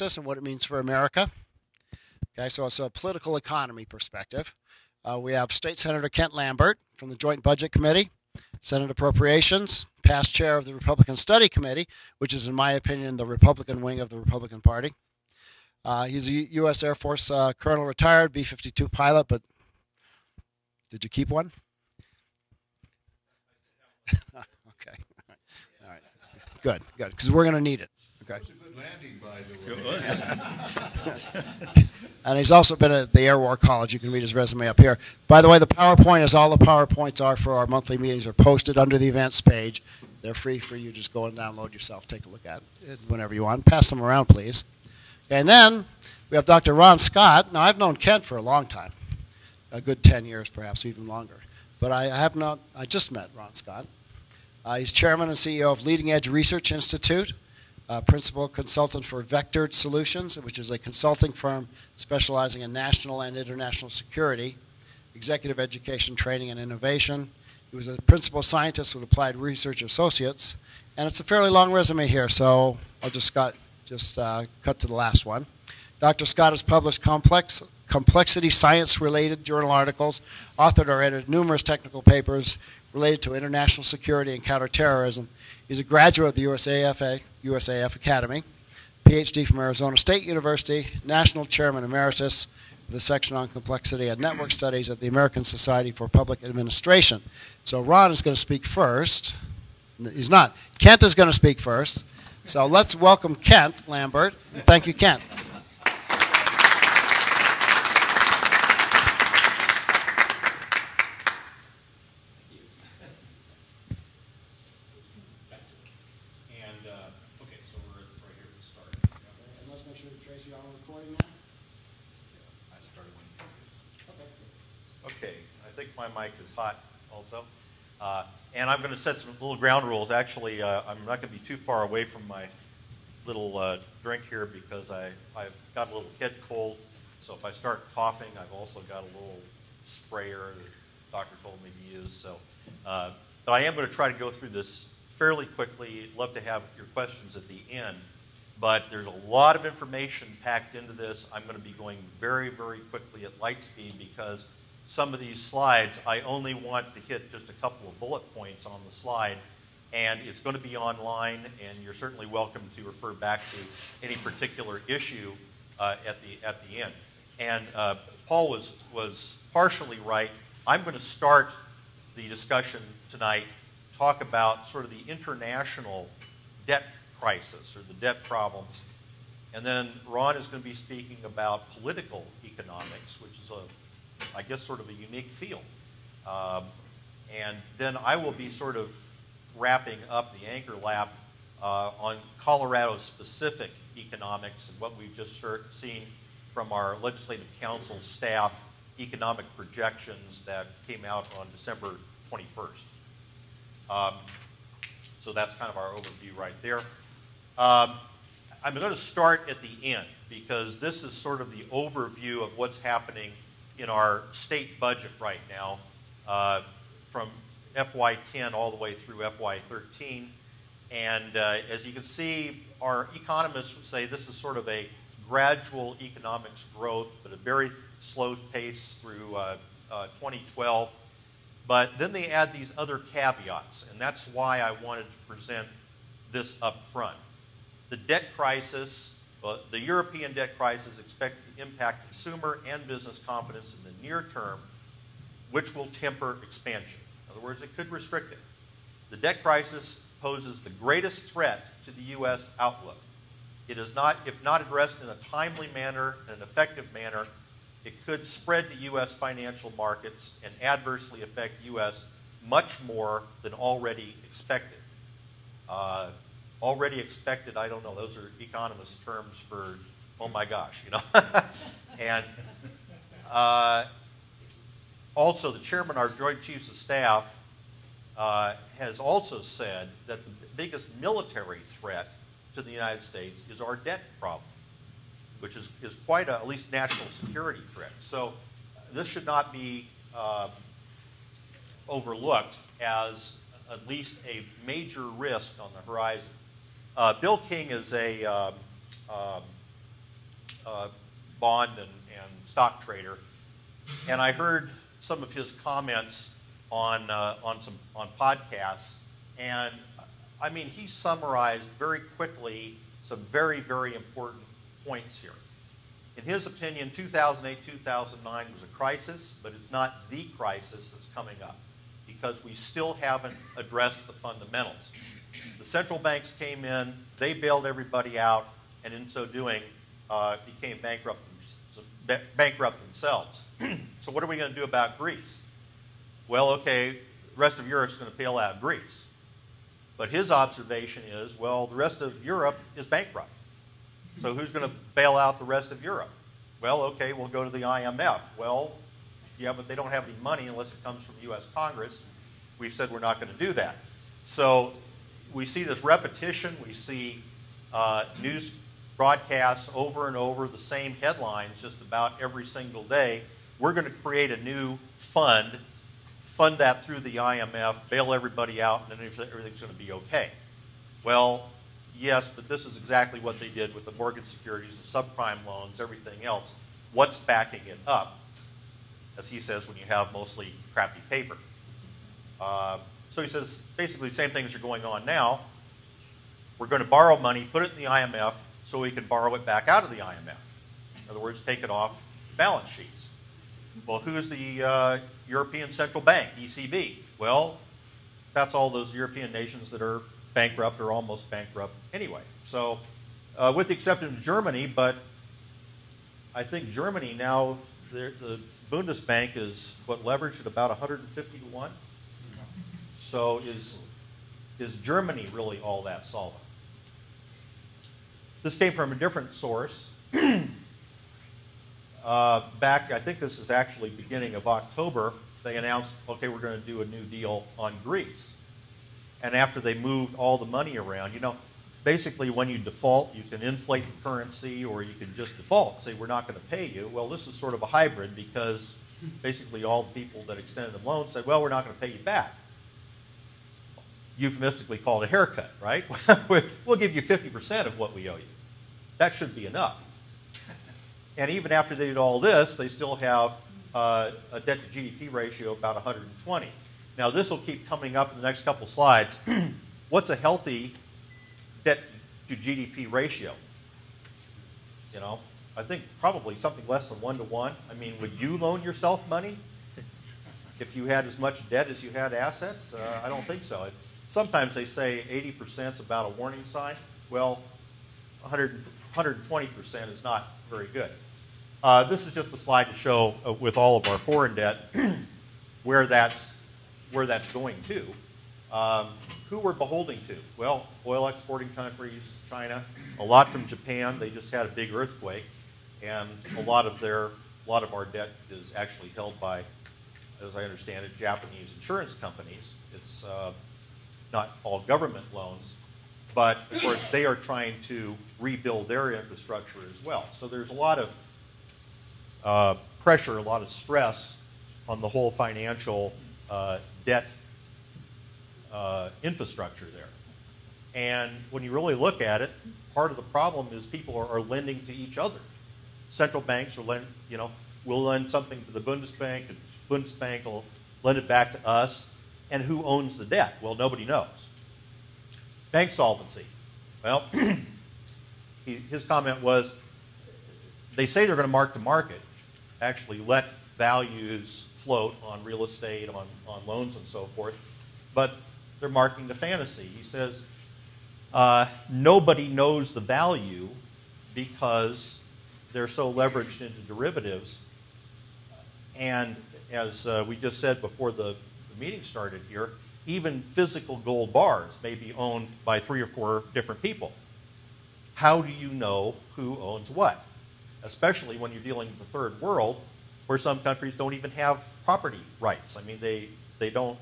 and what it means for America. Okay, so it's a political economy perspective. We have State Senator Kent Lambert from the Joint Budget Committee, Senate Appropriations, past chair of the Republican Study Committee, which is, in my opinion, the Republican wing of the Republican Party. He's a U.S. Air Force colonel, retired, B-52 pilot, but did you keep one? Okay, all right, good, because we're going to need it. Okay. It was a good landing, by the way. And he's also been at the Air War College. You can read his resume up here. By the way, the PowerPoint, as all the PowerPoints are for our monthly meetings, are posted under the events page. They're free for you. Just go and download yourself. Take a look at it whenever you want. Pass them around, please. Okay, and then we have Dr. Ron Scott. Now, I've known Kent for a long time, a good 10 years, perhaps even longer. But I just met Ron Scott. He's chairman and CEO of Leading Edge Research Institute, principal consultant for Vectored Solutions, which is a consulting firm specializing in national and international security, executive education, training, and innovation. He was a principal scientist with Applied Research Associates, and it's a fairly long resume here, so I'll just cut to the last one. Dr. Scott has published complexity science-related journal articles, authored or edited numerous technical papers related to international security and counterterrorism. He's a graduate of the USAF Academy, PhD from Arizona State University, National Chairman Emeritus of the Section on Complexity and Network Studies at the American Society for Public Administration. So Ron is going to speak first. He's not. Kent is going to speak first. So let's welcome Kent Lambert. Thank you, Kent. My mic is hot also. And I'm going to set some little ground rules. Actually, I'm not going to be too far away from my little drink here because I've got a little head cold. So if I start coughing, I've also got a little sprayer that the doctor told me to use. So, but I am going to try to go through this fairly quickly. Love to have your questions at the end. But there's a lot of information packed into this. I'm going to be going very, very quickly at light speed because some of these slides, I only want to hit just a couple of bullet points on the slide, and it's going to be online, and you're certainly welcome to refer back to any particular issue at the end. And Paul was partially right. I'm going to start the discussion tonight, talk about sort of the international debt crisis or the debt problems, and then Ron is going to be speaking about political economics, which is I guess sort of a unique field. And then I will be sort of wrapping up the anchor lap on Colorado-specific economics and what we've just seen from our Legislative Council staff economic projections that came out on December 21st. So that's kind of our overview right there. I'm going to start at the end because this is sort of the overview of what's happening in our state budget right now, from FY10 all the way through FY13. And as you can see, our economists would say this is sort of a gradual economics growth, but a very slow pace through 2012. But then they add these other caveats, and that's why I wanted to present this up front. The debt crisis, the European debt crisis is expected to impact consumer and business confidence in the near term, which will temper expansion. In other words, it could restrict it. The debt crisis poses the greatest threat to the U.S. outlook. It is not, if not addressed in a timely manner and an effective manner, it could spread to U.S. financial markets and adversely affect U.S. much more than already expected. Already expected, I don't know, those are economist terms for, oh my gosh, you know. And also the chairman of our Joint Chiefs of Staff has also said that the biggest military threat to the United States is our debt problem, which is quite a, at least national security threat. So this should not be overlooked as at least a major risk on the horizon. Bill King is a bond and stock trader, and I heard some of his comments on podcasts, and I mean, he summarized very quickly some very, very important points here. In his opinion, 2008, 2009 was a crisis, but it's not the crisis that's coming up because we still haven't addressed the fundamentals. The central banks came in, they bailed everybody out, and in so doing, became bankrupt themselves. So what are we going to do about Greece? Well, okay, the rest of Europe's going to bail out Greece. But his observation is, well, the rest of Europe is bankrupt. So who's going to bail out the rest of Europe? Well, okay, we'll go to the IMF. Well, yeah, but they don't have any money unless it comes from the U.S. Congress. We've said we're not going to do that. So we see this repetition. We see news broadcasts over and over, the same headlines just about every single day. We're going to create a new fund that through the IMF, bail everybody out, and then everything's going to be okay. Well, yes, but this is exactly what they did with the mortgage securities, the subprime loans, everything else. What's backing it up? As he says, when you have mostly crappy paper. So he says, basically the same things are going on now. We're going to borrow money, put it in the IMF, so we can borrow it back out of the IMF. In other words, take it off balance sheets. Well, who's the European Central Bank, ECB? Well, that's all those European nations that are bankrupt or almost bankrupt anyway. So, with the exception of Germany, but I think Germany now, the Bundesbank is, leveraged at about 150 to 1? So is Germany really all that solvent? This came from a different source. Back, I think this is actually beginning of October, they announced, okay, we're going to do a new deal on Greece. And after they moved all the money around, basically when you default, you can inflate the currency or you can just default and say, we're not going to pay you. Well, this is sort of a hybrid because basically all the people that extended the loan said, well, we're not going to pay you back. Euphemistically called a haircut, right? We'll give you 50% of what we owe you. That should be enough. And even after they did all this, they still have a debt to GDP ratio of about 120. Now, this will keep coming up in the next couple slides. What's a healthy debt to GDP ratio? I think probably something less than 1 to 1. I mean, would you loan yourself money if you had as much debt as you had assets? I don't think so. Sometimes they say 80% is about a warning sign. Well, 120% is not very good. This is just a slide to show with all of our foreign debt where that's going to. Who we're beholden to? Well, oil exporting countries, China, a lot from Japan. They just had a big earthquake, and a lot of our debt is actually held by, as I understand it, Japanese insurance companies. It's not all government loans, but of course they are trying to rebuild their infrastructure as well. So there's a lot of pressure, a lot of stress on the whole financial debt infrastructure there. And when you really look at it, part of the problem is people are lending to each other. Central banks will lend something to the Bundesbank, and Bundesbank will lend it back to us. And who owns the debt? Well, nobody knows. Bank solvency. Well, his comment was, they say they're going to mark to market, actually let values float on real estate, on loans and so forth, but they're marking to fantasy. He says, nobody knows the value because they're so leveraged into derivatives. And as we just said before the meeting started here, even physical gold bars may be owned by 3 or 4 different people. How do you know who owns what? Especially when you're dealing with the third world, where some countries don't even have property rights. I mean, they don't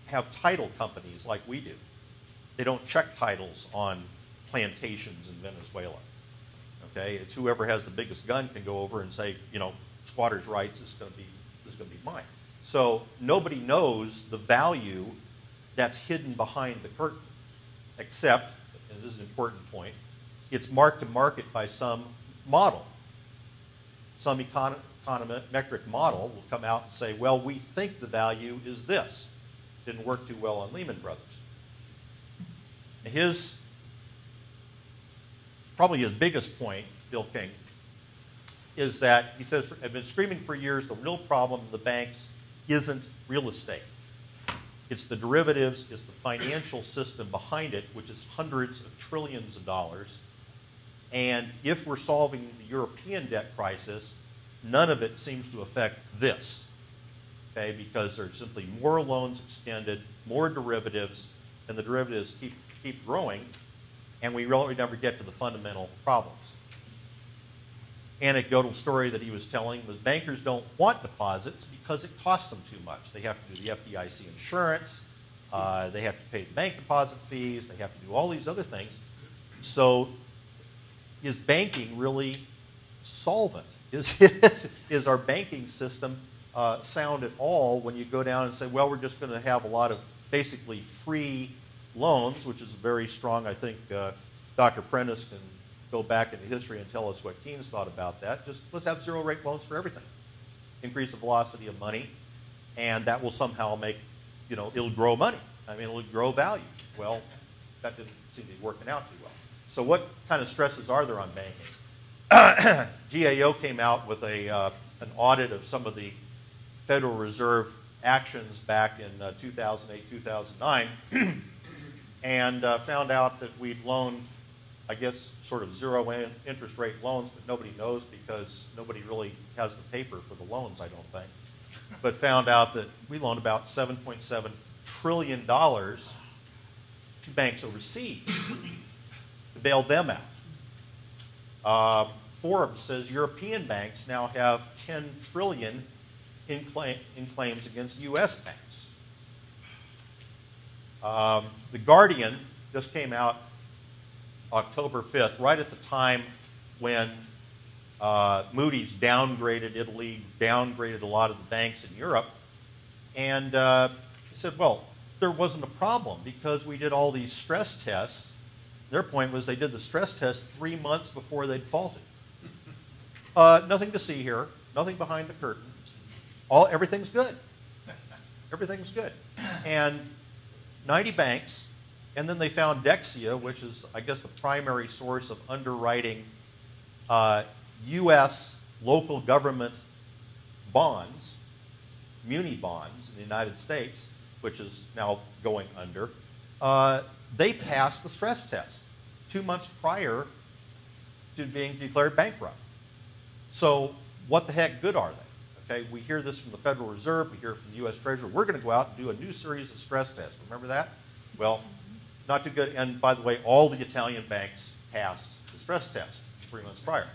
have title companies like we do. They don't check titles on plantations in Venezuela. Okay, it's whoever has the biggest gun can go over and say, squatters' rights is going to be mine. So nobody knows the value that's hidden behind the curtain, except, and this is an important point, it's marked to market by some model. some econometric model will come out and say, well, we think the value is this. Didn't work too well on Lehman Brothers. Probably his biggest point, Bill King, is that he says, I've been screaming for years, the real problem in the banks isn't real estate. It's the derivatives, it's the financial system behind it, which is hundreds of trillions of dollars. And if we're solving the European debt crisis, none of it seems to affect this, okay, because there's simply more loans extended, more derivatives, and the derivatives keep growing, and we really never get to the fundamental problems. Anecdotal story that he was telling was bankers don't want deposits because it costs them too much. They have to do the FDIC insurance, they have to pay the bank deposit fees, they have to do all these other things. So is banking really solvent? Is our banking system sound at all when you go down and say, well, we're just going to have a lot of basically free loans, which is very strong. I think Dr. Prentice can go back into history and tell us what Keynes thought about that. Just let's have zero rate loans for everything. Increase the velocity of money, and that will somehow make, it'll grow money. I mean, it'll grow value. Well, that didn't seem to be working out too well. So what kind of stresses are there on banking? GAO came out with an audit of some of the Federal Reserve actions back in 2008, 2009, and found out that we'd loaned, I guess, sort of zero interest rate loans, but nobody knows because nobody really has the paper for the loans, I don't think. But found out that we loaned about $7.7 trillion to banks overseas to bail them out. Forbes says European banks now have $10 trillion in claims against U.S. banks. The Guardian just came out October 5th, right at the time when Moody's downgraded Italy, downgraded a lot of the banks in Europe, and said, well, there wasn't a problem because we did all these stress tests. Their point was they did the stress test 3 months before they defaulted. Nothing to see here, nothing behind the curtain. Everything's good. Everything's good. And 90 banks, and then they found Dexia, which is, I guess, the primary source of underwriting U.S. local government bonds, muni bonds in the United States, which is now going under. They passed the stress test 2 months prior to being declared bankrupt. So what the heck good are they? Okay, we hear this from the Federal Reserve, we hear it from the U.S. Treasury. We're going to go out and do a new series of stress tests. Remember that? Well, not too good. And by the way, all the Italian banks passed the stress test 3 months prior.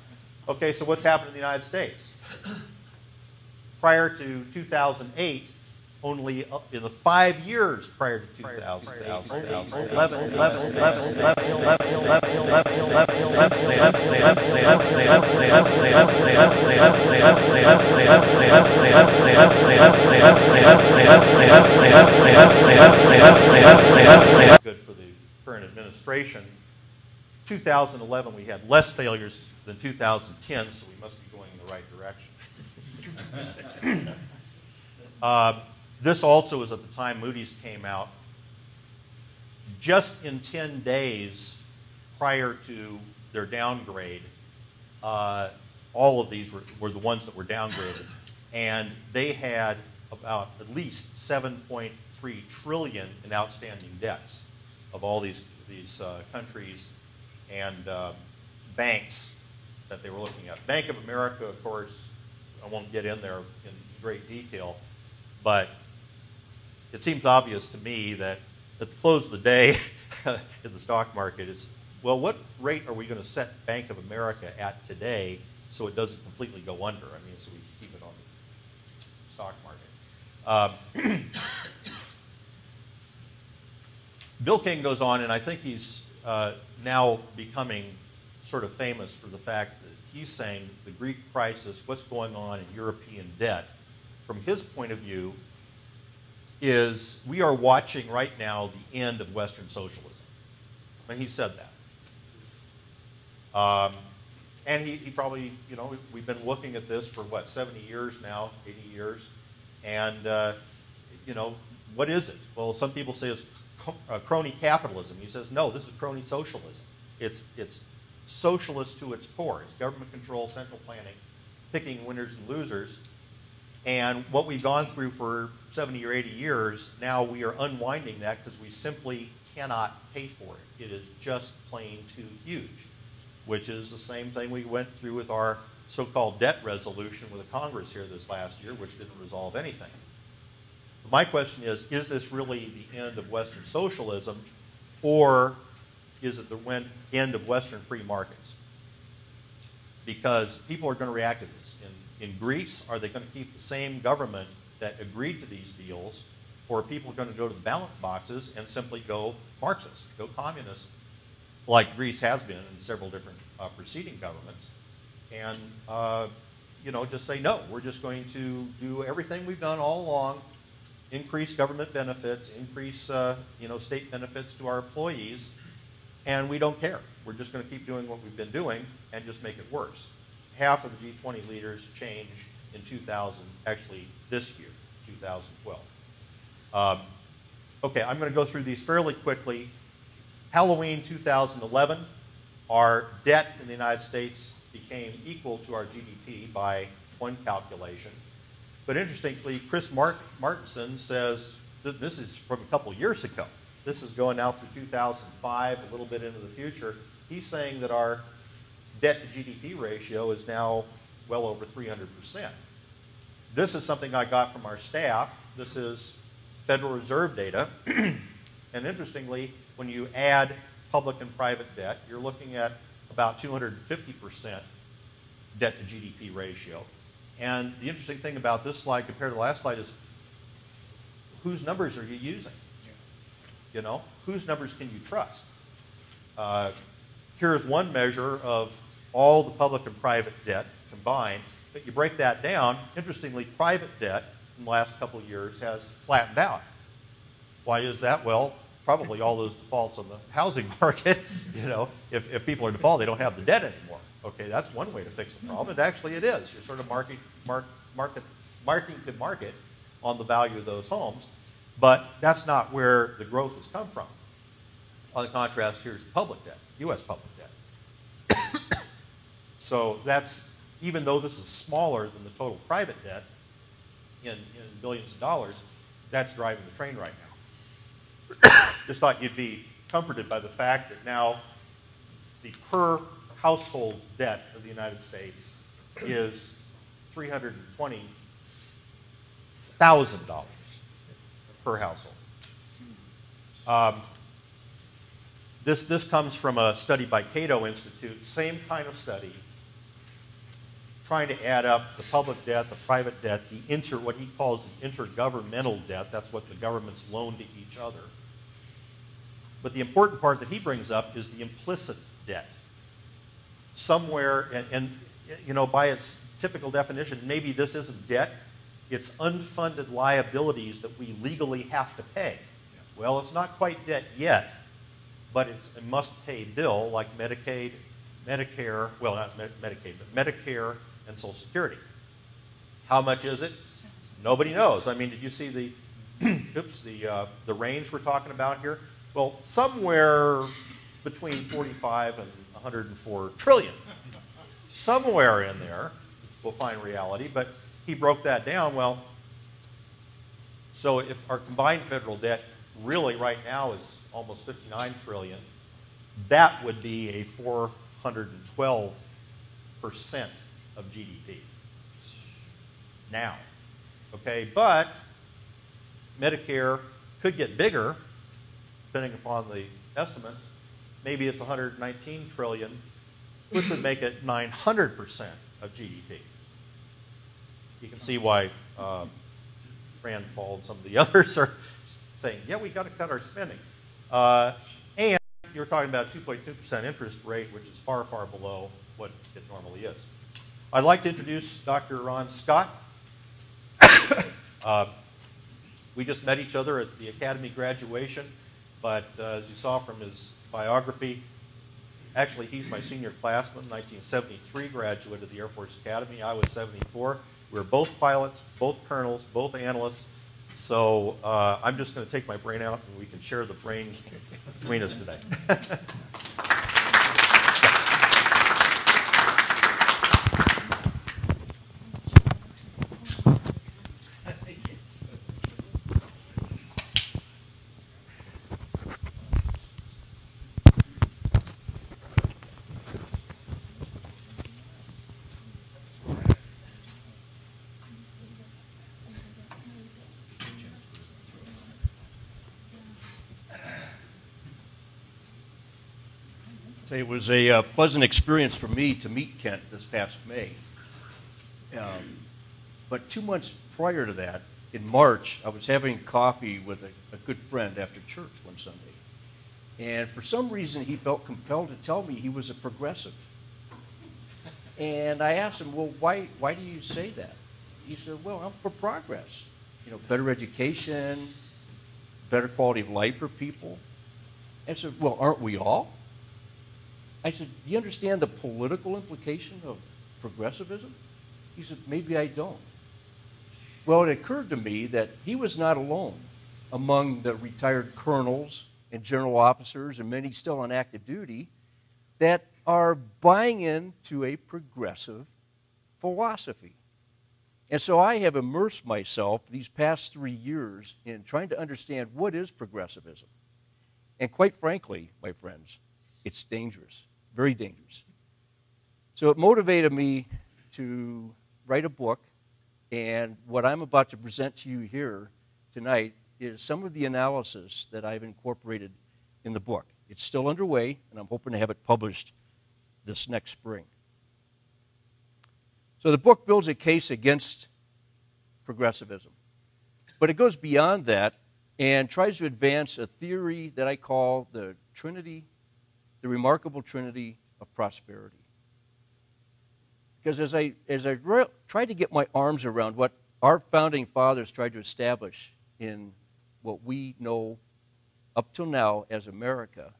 Okay, so what's happened in the United States? Prior to 2008, only in the 5 years prior to 2008, good for the current administration. 2011, we had less failures than 2010, so we must be going in the right direction. This also is at the time Moody's came out. Just in 10 days prior to their downgrade, all of these were the ones that were downgraded. And they had about at least $7.3 trillion in outstanding debts of all these countries and banks that they were looking at. Bank of America, of course, I won't get in there in great detail, but it seems obvious to me that at the close of the day in the stock market is, well, what rate are we going to set Bank of America at today so it doesn't completely go under? I mean, so we keep it on the stock market. Bill King goes on, and I think he's now becoming sort of famous for the fact that he's saying the Greek crisis, what's going on in European debt, from his point of view, is we are watching right now the end of Western socialism. And he said that. And he probably, you know, we've been looking at this for, what, 70 years now, 80 years. And, you know, what is it? Well, some people say it's crony capitalism. He says, no, this is crony socialism. It's socialist to its core. It's government control, central planning, picking winners and losers. And what we've gone through for 70 or 80 years, now we are unwinding that because we simply cannot pay for it. It is just plain too huge, which is the same thing we went through with our so-called debt resolution with the Congress here this last year, which didn't resolve anything. But my question is this really the end of Western socialism, or is it the end of Western free markets? Because people are going to react to this. In Greece, are they going to keep the same government that agreed to these deals, or are people going to go to the ballot boxes and simply go Marxist, go communist, like Greece has been in several different preceding governments, and you know, just say, no, we're just going to do everything we've done all along, increase government benefits, increase you know, state benefits to our employees, and we don't care. We're just going to keep doing what we've been doing and just make it worse. Half of the G20 leaders changed in 2000, actually this year, 2012. Okay, I'm going to go through these fairly quickly. Halloween 2011, our debt in the United States became equal to our GDP by one calculation. But interestingly, Chris Martenson says that this is from a couple years ago. This is going out through 2005, a little bit into the future. He's saying that our debt to GDP ratio is now well over 300%. This is something I got from our staff. This is Federal Reserve data. And interestingly, when you add public and private debt, you're looking at about 250% debt to GDP ratio. And the interesting thing about this slide compared to the last slide is, whose numbers are you using? You know, whose numbers can you trust? Here's one measure of all the public and private debt combined, but you break that down. Interestingly, private debt in the last couple of years has flattened out. Why is that? Well, probably all those defaults on the housing market. You know, if people are default, they don't have the debt anymore. Okay, that's one way to fix the problem. And actually it is. You're sort of marking to market on the value of those homes. But that's not where the growth has come from. On the contrast, here's public debt, U.S. public debt. So that's, even though this is smaller than the total private debt in billions of dollars, that's driving the train right now. Just thought you'd be comforted by the fact that now the per household debt of the United States is $320,000 per household. This comes from a study by Cato Institute, same kind of study, trying to add up the public debt, the private debt, what he calls the intergovernmental debt. That's what the governments loan to each other. But the important part that he brings up is the implicit debt. Somewhere, and you know, by its typical definition, maybe this isn't debt, it's unfunded liabilities that we legally have to pay. Well, it's not quite debt yet, but it's a must-pay bill like Medicaid, Medicare, well, not Medicaid, but Medicare and Social Security. How much is it? Nobody knows. I mean, did you see the, oops, the range we're talking about here? Well, somewhere between 45 and 104 trillion. Somewhere in there, we'll find reality, but he broke that down. Well, so if our combined federal debt really right now is almost 59 trillion, that would be a 412% of GDP now. Okay, but Medicare could get bigger, depending upon the estimates. Maybe it's 119 trillion, which would make it 900% of GDP. You can see why Rand Paul and some of the others are saying, yeah, we got to cut our spending. And you're talking about a 2.2% interest rate, which is far, far below what it normally is. I'd like to introduce Dr. Ron Scott. We just met each other at the Academy graduation, but as you saw from his biography, Actually, he's my senior classman, 1973 graduate of the Air Force Academy. I was 74. We were both pilots, both colonels, both analysts. So I'm just going to take my brain out and we can share the brain between us today. It was a pleasant experience for me to meet Kent this past May. But 2 months prior to that, in March, I was having coffee with a good friend after church one Sunday. And for some reason, he felt compelled to tell me he was a progressive. And I asked him, well, why do you say that? He said, well, I'm for progress. You know, better education, better quality of life for people. And I said, well, aren't we all? I said, do you understand the political implication of progressivism? He said, maybe I don't. Well, it occurred to me that he was not alone among the retired colonels and general officers and many still on active duty that are buying into a progressive philosophy. And so I have immersed myself these past 3 years in trying to understand what is progressivism. And quite frankly, my friends, it's dangerous. Very dangerous. So it motivated me to write a book, and what I'm about to present to you here tonight is some of the analysis that I've incorporated in the book. It's still underway, and I'm hoping to have it published this next spring. So the book builds a case against progressivism, but it goes beyond that and tries to advance a theory that I call the the remarkable trinity of prosperity. Because as I tried to get my arms around what our founding fathers tried to establish in what we know up till now as America,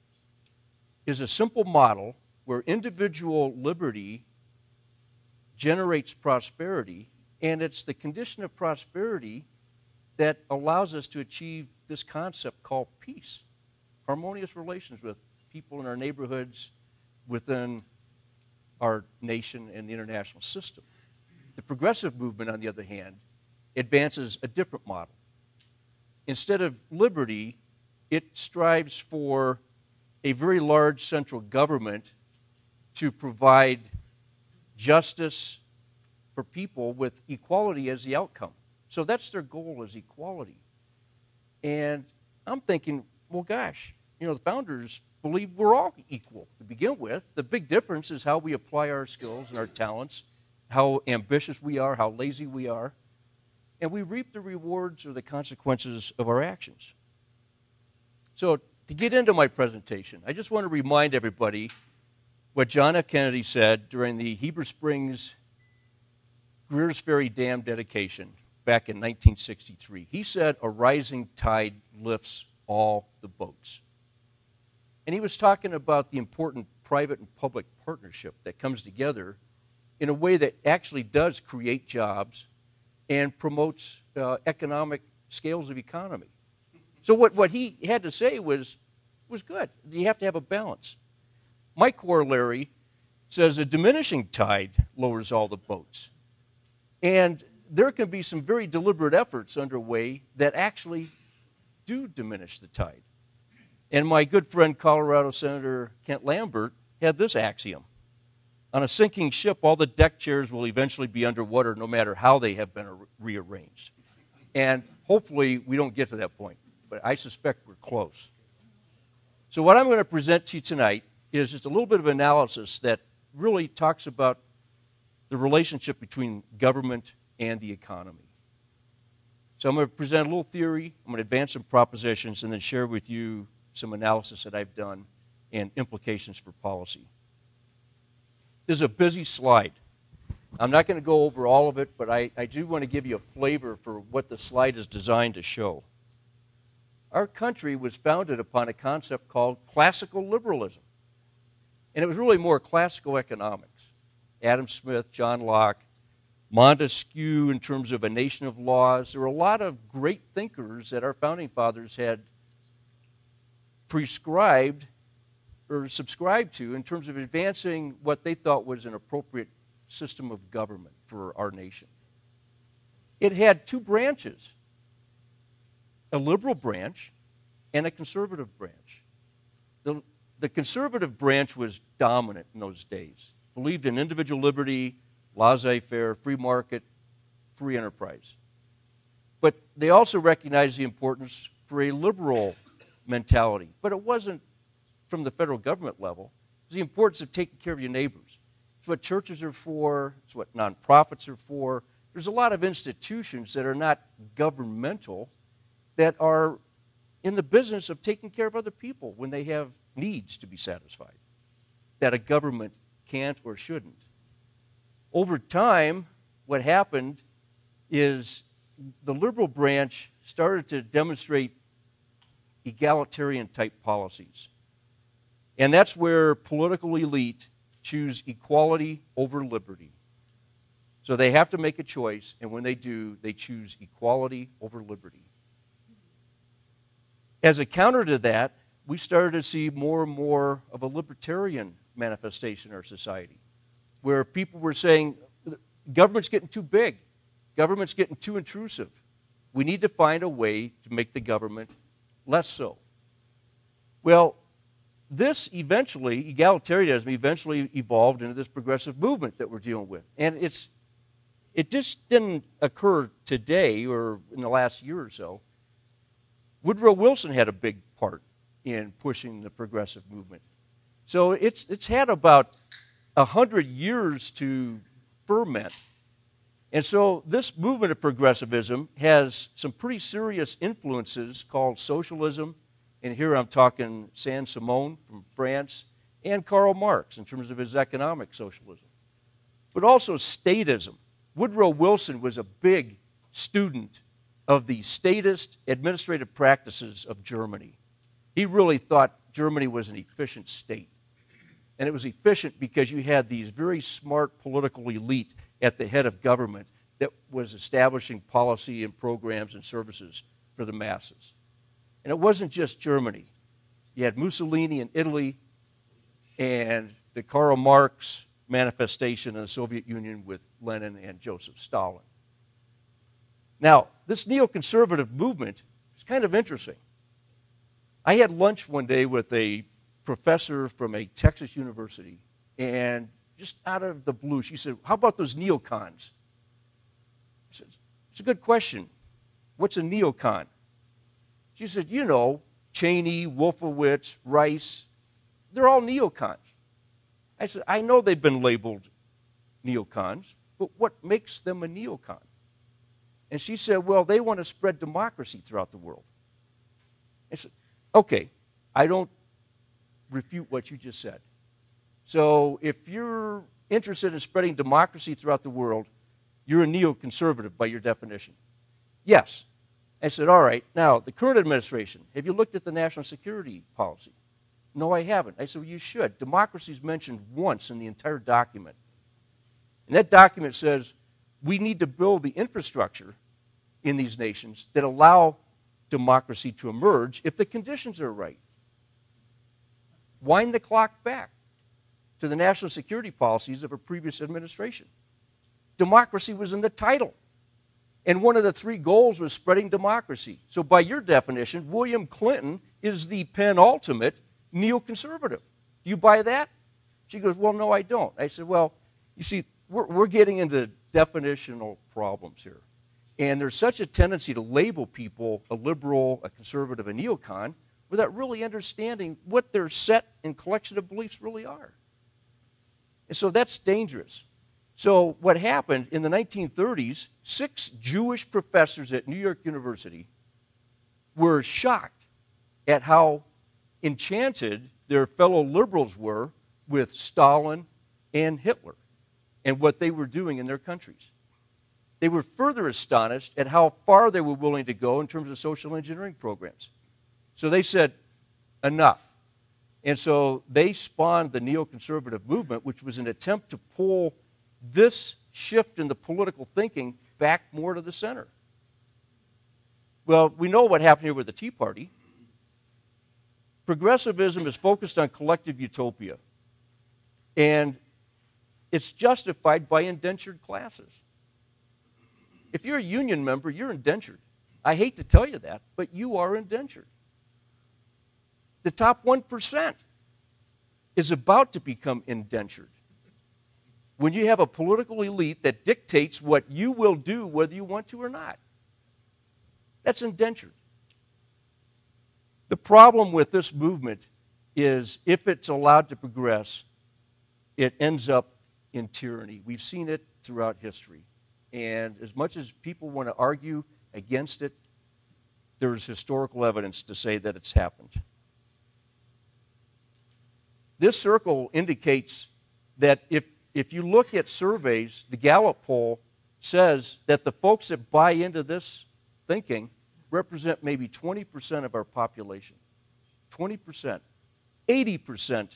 is a simple model where individual liberty generates prosperity, and it's the condition of prosperity that allows us to achieve this concept called peace, harmonious relations with people in our neighborhoods, within our nation and the international system. The progressive movement, on the other hand, advances a different model. Instead of liberty, it strives for a very large central government to provide justice for people with equality as the outcome. So that's their goal, is equality. And I'm thinking, well, gosh, you know, the founders believe we're all equal to begin with. The big difference is how we apply our skills and our talents, how ambitious we are, how lazy we are, and we reap the rewards or the consequences of our actions. So to get into my presentation, I just want to remind everybody what John F. Kennedy said during the Heber Springs Greers Ferry Dam dedication back in 1963. He said, "A rising tide lifts all the boats." And he was talking about the important private and public partnership that comes together in a way that actually does create jobs and promotes economic scales of economy. So what he had to say was good. You have to have a balance. My corollary says a diminishing tide lowers all the boats. And there can be some very deliberate efforts underway that actually do diminish the tide. And my good friend, Colorado Senator Kent Lambert, had this axiom. On a sinking ship, all the deck chairs will eventually be underwater no matter how they have been rearranged. And hopefully we don't get to that point, but I suspect we're close. So what I'm going to present to you tonight is just a little bit of analysis that really talks about the relationship between government and the economy. So I'm going to present a little theory, I'm going to advance some propositions, and then share with you some analysis that I've done and implications for policy. This is a busy slide. I'm not going to go over all of it, but I do want to give you a flavor for what the slide is designed to show. Our country was founded upon a concept called classical liberalism. And it was really more classical economics. Adam Smith, John Locke, Montesquieu in terms of a nation of laws. There were a lot of great thinkers that our founding fathers had prescribed or subscribed to in terms of advancing what they thought was an appropriate system of government for our nation. It had two branches, a liberal branch and a conservative branch. The conservative branch was dominant in those days, believed in individual liberty, laissez-faire, free market, free enterprise. But they also recognized the importance for a liberal mentality. But it wasn't from the federal government level. It was the importance of taking care of your neighbors. It's what churches are for. It's what nonprofits are for. There's a lot of institutions that are not governmental that are in the business of taking care of other people when they have needs to be satisfied that a government can't or shouldn't. Over time, what happened is the liberal branch started to demonstrate egalitarian-type policies. And that's where political elite choose equality over liberty. So they have to make a choice, and when they do, they choose equality over liberty. As a counter to that, we started to see more and more of a libertarian manifestation in our society, where people were saying, government's getting too big, government's getting too intrusive. We need to find a way to make the government less so. Well, this eventually, egalitarianism eventually evolved into this progressive movement that we're dealing with. And it just didn't occur today or in the last year or so. Woodrow Wilson had a big part in pushing the progressive movement. So it's had about 100 years to ferment. And so this movement of progressivism has some pretty serious influences called socialism. And here I'm talking Saint-Simon from France and Karl Marx in terms of his economic socialism. But also statism. Woodrow Wilson was a big student of the statist administrative practices of Germany. He really thought Germany was an efficient state. And it was efficient because you had these very smart political elite at the head of government that was establishing policy and programs and services for the masses. And it wasn't just Germany. You had Mussolini in Italy and the Karl Marx manifestation in the Soviet Union with Lenin and Joseph Stalin. Now, this neoconservative movement is kind of interesting. I had lunch one day with a professor from a Texas university, and just out of the blue, she said, how about those neocons? I said, it's a good question. What's a neocon? She said, you know, Cheney, Wolfowitz, Rice, they're all neocons. I said, I know they've been labeled neocons, but what makes them a neocon? And she said, well, they want to spread democracy throughout the world. I said, okay, I don't refute what you just said. So if you're interested in spreading democracy throughout the world, you're a neoconservative by your definition. Yes. I said, all right, now, the current administration, have you looked at the national security policy? No, I haven't. I said, well, you should. Democracy is mentioned once in the entire document. And that document says we need to build the infrastructure in these nations that allow democracy to emerge if the conditions are right. Wind the clock back to the national security policies of a previous administration. Democracy was in the title. And one of the three goals was spreading democracy. So by your definition, William Clinton is the penultimate neoconservative. Do you buy that? She goes, well, no, I don't. I said, well, you see, we're getting into definitional problems here. And there's such a tendency to label people a liberal, a conservative, a neocon, without really understanding what their set and collection of beliefs really are. And so that's dangerous. So what happened in the 1930s, 6 Jewish professors at New York University were shocked at how enchanted their fellow liberals were with Stalin and Hitler and what they were doing in their countries. They were further astonished at how far they were willing to go in terms of social engineering programs. So they said, enough. And so they spawned the neoconservative movement, which was an attempt to pull this shift in the political thinking back more to the center. Well, we know what happened here with the Tea Party. Progressivism is focused on collective utopia, and it's justified by indentured classes. If you're a union member, you're indentured. I hate to tell you that, but you are indentured. The top 1% is about to become indentured. When you have a political elite that dictates what you will do whether you want to or not. That's indentured. The problem with this movement is if it's allowed to progress, it ends up in tyranny. We've seen it throughout history. And as much as people want to argue against it, there's historical evidence to say that it's happened. This circle indicates that if you look at surveys, the Gallup poll says that the folks that buy into this thinking represent maybe 20% of our population. 20%. 80%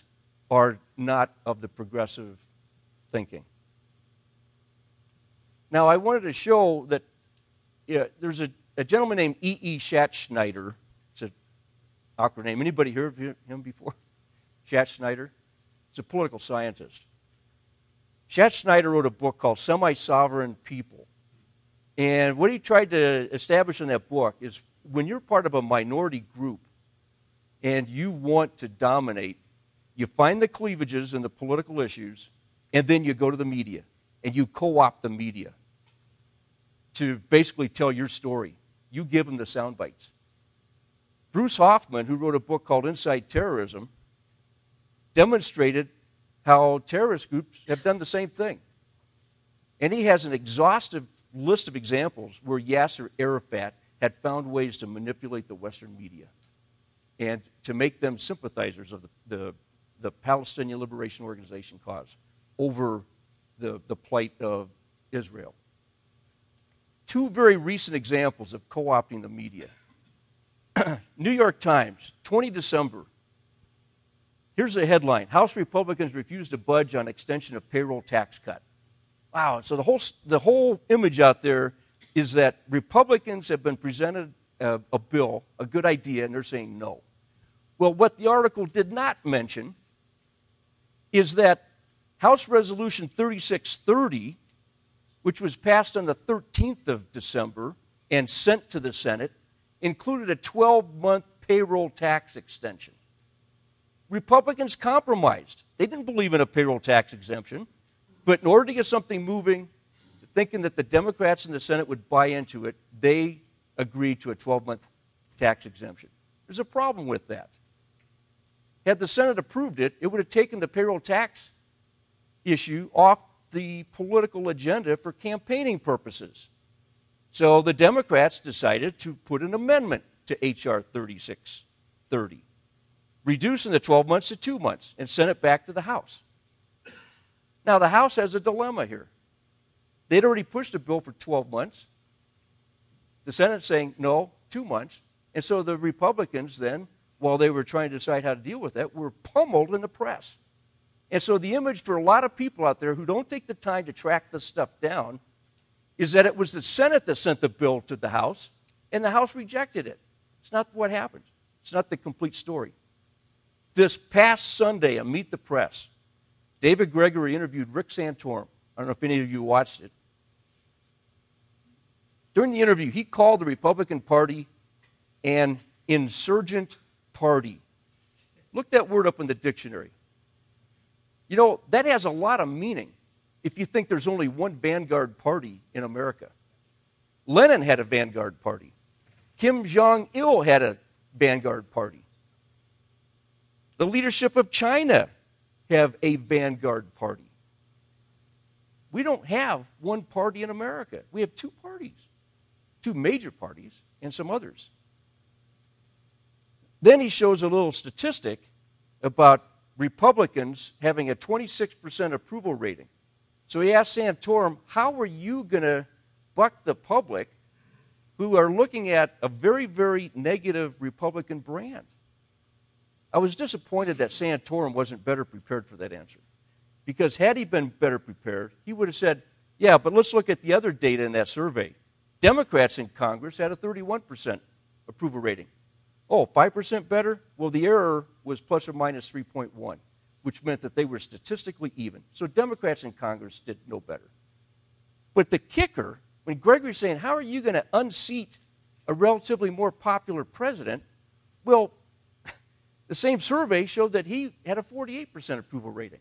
are not of the progressive thinking. Now, I wanted to show that there's a gentleman named E.E. Schatzschneider. It's an awkward name. Anybody heard of him before? Schatzschneider? He's a political scientist. Schatzschneider wrote a book called Semi-Sovereign People. And what he tried to establish in that book is when you're part of a minority group and you want to dominate, you find the cleavages in the political issues, and then you go to the media, and you co-opt the media to basically tell your story. You give them the sound bites. Bruce Hoffman, who wrote a book called Inside Terrorism, demonstrated how terrorist groups have done the same thing. And he has an exhaustive list of examples where Yasser Arafat had found ways to manipulate the Western media and to make them sympathizers of the Palestinian Liberation Organization cause over the plight of Israel. Two very recent examples of co-opting the media. New York Times, 20 December. Here's a headline: House Republicans refuse to budge on extension of payroll tax cut. Wow, so the whole image out there is that Republicans have been presented a bill, a good idea, and they're saying no. Well, what the article did not mention is that House Resolution 3630, which was passed on the 13th of December and sent to the Senate, included a 12-month payroll tax extension. Republicans compromised. They didn't believe in a payroll tax exemption, but in order to get something moving, thinking that the Democrats in the Senate would buy into it, they agreed to a 12-month tax exemption. There's a problem with that. Had the Senate approved it, it would have taken the payroll tax issue off the political agenda for campaigning purposes. So the Democrats decided to put an amendment to H.R. 3630, reducing the 12 months to 2 months, and sent it back to the House. Now, the House has a dilemma here. They'd already pushed a bill for 12 months. The Senate's saying, no, 2 months. And so the Republicans then, while they were trying to decide how to deal with that, were pummeled in the press. And so the image for a lot of people out there who don't take the time to track this stuff down is that it was the Senate that sent the bill to the House, and the House rejected it. It's not what happened. It's not the complete story. This past Sunday on Meet the Press, David Gregory interviewed Rick Santorum. I don't know if any of you watched it. During the interview, he called the Republican Party an insurgent party. Look that word up in the dictionary. You know, that has a lot of meaning if you think there's only one vanguard party in America. Lenin had a vanguard party. Kim Jong-il had a vanguard party. The leadership of China have a vanguard party. We don't have one party in America. We have two parties, two major parties, and some others. Then he shows a little statistic about Republicans having a 26% approval rating. So he asked Santorum, how are you going to buck the public who are looking at a very, very negative Republican brand? I was disappointed that Santorum wasn't better prepared for that answer. Because had he been better prepared, he would have said, yeah, but let's look at the other data in that survey. Democrats in Congress had a 31% approval rating. Oh, 5% better? Well, the error was plus or minus 3.1, which meant that they were statistically even. So Democrats in Congress did no better. But the kicker, when Gregory's saying, how are you going to unseat a relatively more popular president? Well, the same survey showed that he had a 48% approval rating.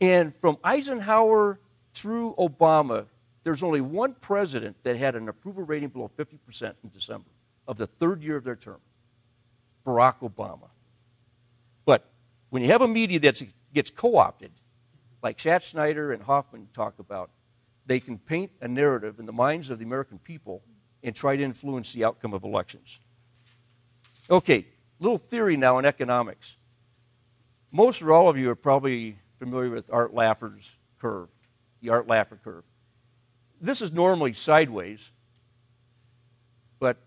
And from Eisenhower through Obama, there's only one president that had an approval rating below 50% in December of the third year of their term, Barack Obama. But when you have a media that gets co-opted, like Schatzschneider and Hoffman talk about, they can paint a narrative in the minds of the American people and try to influence the outcome of elections. Okay, little theory now in economics. Most or all of you are probably familiar with Art Laffer's curve, the Art Laffer curve. This is normally sideways, but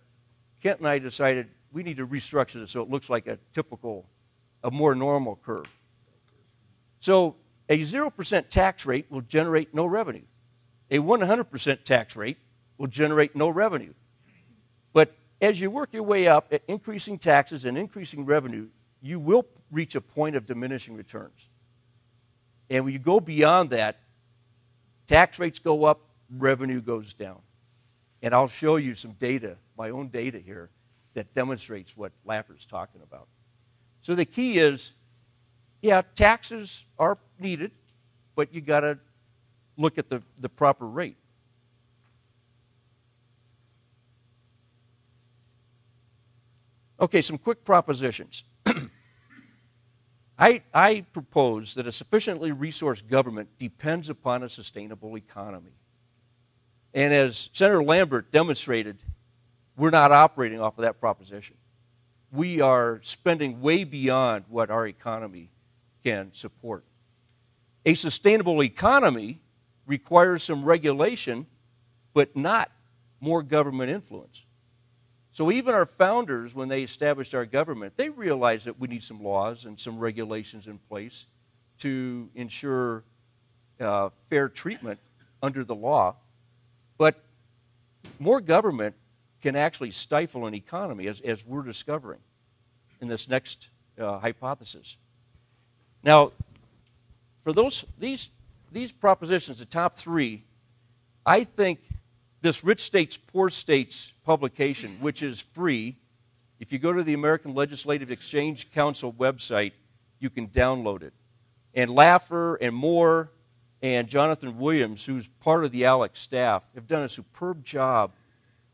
Kent and I decided we need to restructure this so it looks like a more normal curve. So a 0% tax rate will generate no revenue. A 100% tax rate will generate no revenue. But as you work your way up at increasing taxes and increasing revenue, you will reach a point of diminishing returns. And when you go beyond that, tax rates go up, revenue goes down. And I'll show you some data, my own data here, that demonstrates what Laffer's talking about. So the key is, yeah, taxes are needed, but you got to look at the proper rate. Okay, some quick propositions. I propose that a sufficiently resourced government depends upon a sustainable economy. And as Senator Lambert demonstrated, we're not operating off of that proposition. We are spending way beyond what our economy can support. A sustainable economy requires some regulation, but not more government influence. So even our founders, when they established our government, they realized that we need some laws and some regulations in place to ensure fair treatment under the law. But more government can actually stifle an economy, as we're discovering in this next hypothesis. Now, for these propositions, the top three, I think this Rich States, Poor States publication, which is free, if you go to the American Legislative Exchange Council website, you can download it. And Laffer and Moore and Jonathan Williams, who's part of the ALEC staff, have done a superb job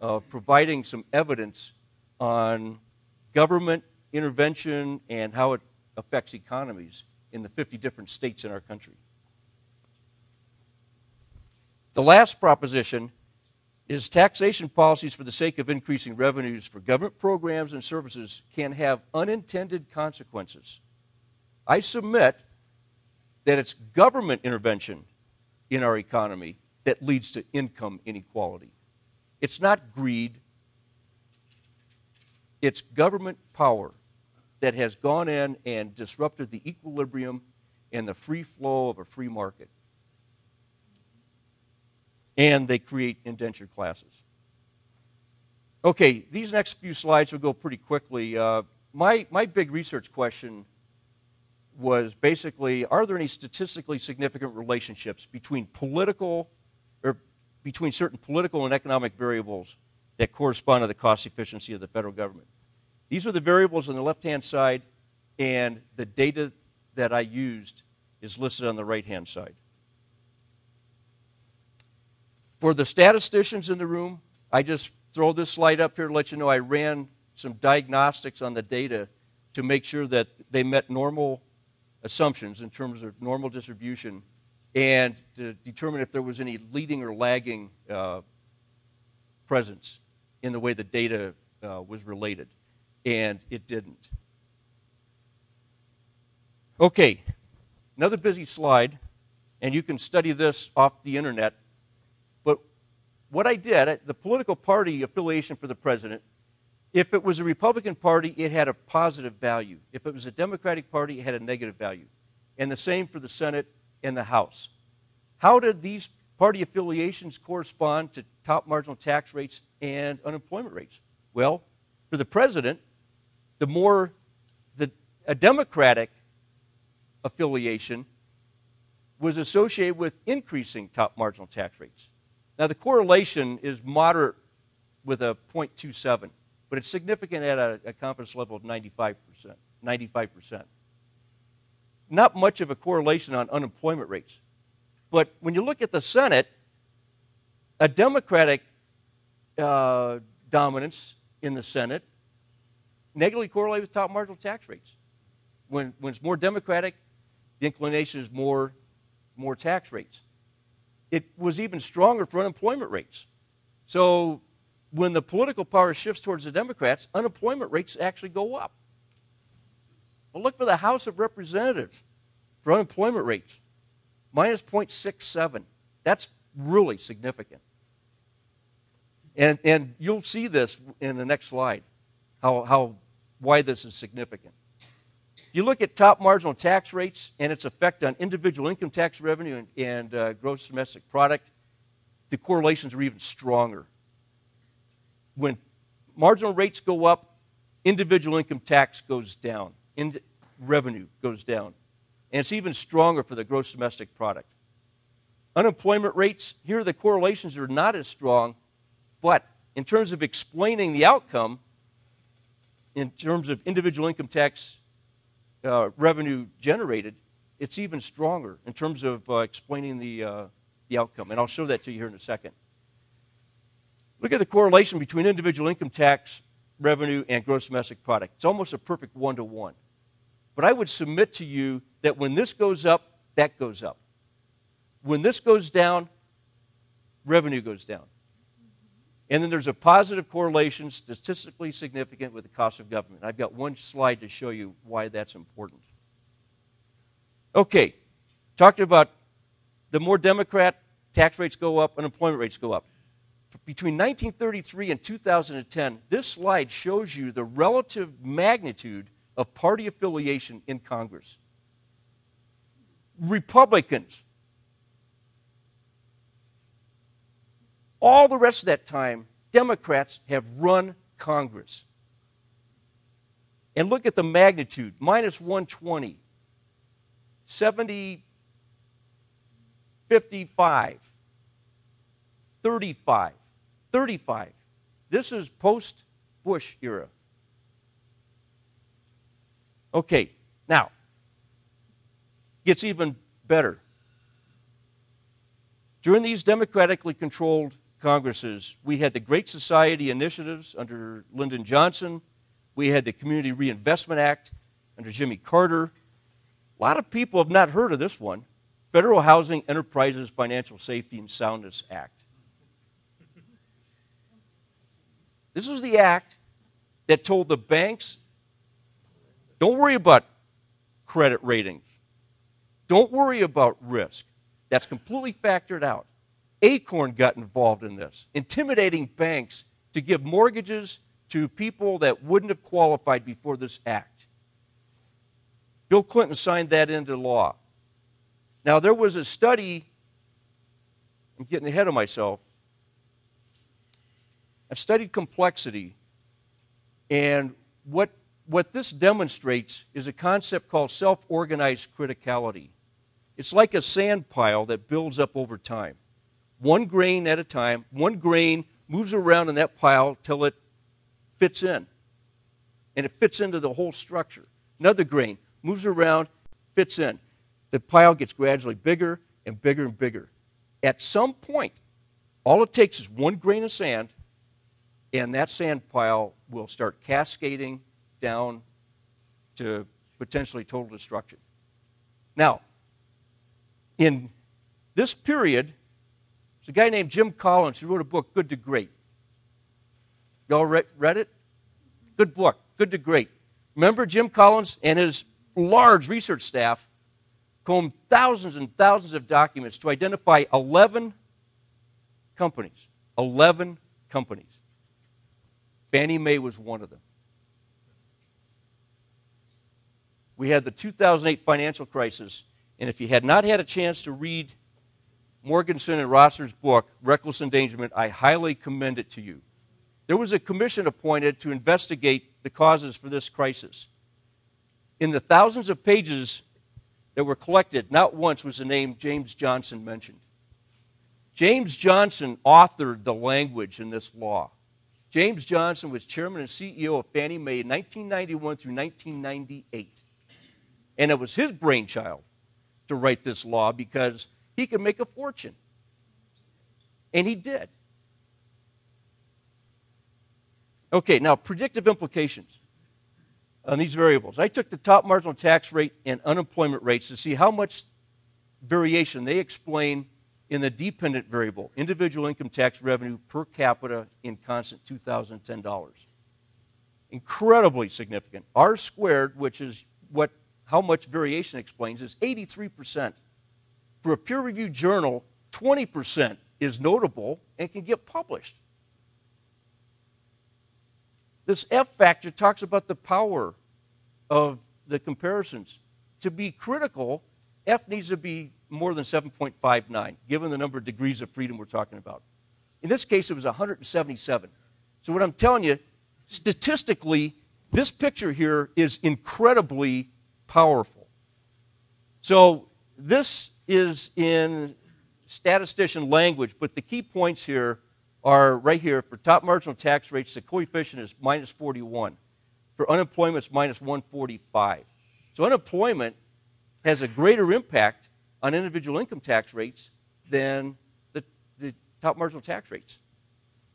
of providing some evidence on government intervention and how it affects economies in the 50 different states in our country. The last proposition is taxation policies for the sake of increasing revenues for government programs and services can have unintended consequences. I submit that it's government intervention in our economy that leads to income inequality. It's not greed. It's government power that has gone in and disrupted the equilibrium and the free flow of a free market. And they create indentured classes. Okay, these next few slides will go pretty quickly. My big research question was basically, are there any statistically significant relationships between between certain political and economic variables that correspond to the cost efficiency of the federal government? These are the variables on the left-hand side, and the data that I used is listed on the right-hand side. For the statisticians in the room, I just throw this slide up here to let you know I ran some diagnostics on the data to make sure that they met normal assumptions in terms of normal distribution and to determine if there was any leading or lagging presence in the way the data was related. And it didn't. Okay, another busy slide, and you can study this off the internet. But what I did, the political party affiliation for the president, If it was a Republican Party, it had a positive value. If it was a Democratic Party, it had a negative value. And the same for the Senate and the House. How did these party affiliations correspond to top marginal tax rates and unemployment rates? Well, for the president, a Democratic affiliation was associated with increasing top marginal tax rates. Now, the correlation is moderate with a 0.27, but it's significant at a confidence level of 95%. Not much of a correlation on unemployment rates. But when you look at the Senate, a Democratic dominance in the Senate negatively correlated with top marginal tax rates. When it's more Democratic, the inclination is more tax rates. It was even stronger for unemployment rates. So when the political power shifts towards the Democrats, unemployment rates actually go up. Well, look for the House of Representatives for unemployment rates, minus 0.67. That's really significant. And you'll see this in the next slide, why this is significant. If you look at top marginal tax rates and its effect on individual income tax revenue and gross domestic product, the correlations are even stronger. When marginal rates go up, individual income tax goes down, revenue goes down. And it's even stronger for the gross domestic product. Unemployment rates, here the correlations are not as strong, but in terms of explaining the outcome, in terms of individual income tax revenue generated, it's even stronger in terms of explaining the outcome. And I'll show that to you here in a second. Look at the correlation between individual income tax revenue and gross domestic product. It's almost a perfect one-to-one. But I would submit to you that when this goes up, that goes up. When this goes down, revenue goes down. And then there's a positive correlation, statistically significant, with the cost of government. I've got one slide to show you why that's important. Okay, talking about the more Democrat, tax rates go up, unemployment rates go up. Between 1933 and 2010, this slide shows you the relative magnitude of party affiliation in Congress. Republicans, all the rest of that time, Democrats have run Congress. And look at the magnitude, minus 120, 70, 55, 35, 35. This is post-Bush era. Okay, now, gets even better. During these democratically controlled Congresses, we had the Great Society initiatives under Lyndon Johnson. We had the Community Reinvestment Act under Jimmy Carter. A lot of people have not heard of this one, Federal Housing Enterprises Financial Safety and Soundness Act. This is the act that told the banks, don't worry about credit ratings. Don't worry about risk. That's completely factored out. Acorn got involved in this, intimidating banks to give mortgages to people that wouldn't have qualified before this act. Bill Clinton signed that into law. Now, there was a study, I'm getting ahead of myself. I've studied complexity, and what this demonstrates is a concept called self-organized criticality. It's like a sand pile that builds up over time. One grain at a time, one grain moves around in that pile till it fits in. And it fits into the whole structure. Another grain moves around, fits in. The pile gets gradually bigger and bigger and bigger. At some point, all it takes is one grain of sand, and that sand pile will start cascading down to potentially total destruction. Now, in this period, there's a guy named Jim Collins who wrote a book, Good to Great. Y'all read it? Good book, Good to Great. Remember Jim Collins and his large research staff combed thousands and thousands of documents to identify 11 companies. 11 companies. Fannie Mae was one of them. We had the 2008 financial crisis, and if you had not had a chance to read Morgenson and Rosser's book, Reckless Endangerment, I highly commend it to you. There was a commission appointed to investigate the causes for this crisis. In the thousands of pages that were collected, not once was the name James Johnson mentioned. James Johnson authored the language in this law. James Johnson was chairman and CEO of Fannie Mae in 1991 through 1998. And it was his brainchild to write this law because he could make a fortune. And he did. Okay, now predictive implications on these variables. I took the top marginal tax rate and unemployment rates to see how much variation they explain in the dependent variable, individual income tax revenue per capita in constant 2010 dollars. Incredibly significant. R squared, which is how much variation explains, is 83%. For a peer-reviewed journal, 20% is notable and can get published. This F factor talks about the power of the comparisons. To be critical, F needs to be more than 7.59, given the number of degrees of freedom we're talking about. In this case, it was 177. So what I'm telling you, statistically, this picture here is incredibly powerful. So this is in statistician language, but the key points here are right here. For top marginal tax rates, the coefficient is minus 41. For unemployment, it's minus 145. So unemployment has a greater impact on individual income tax rates than the top marginal tax rates.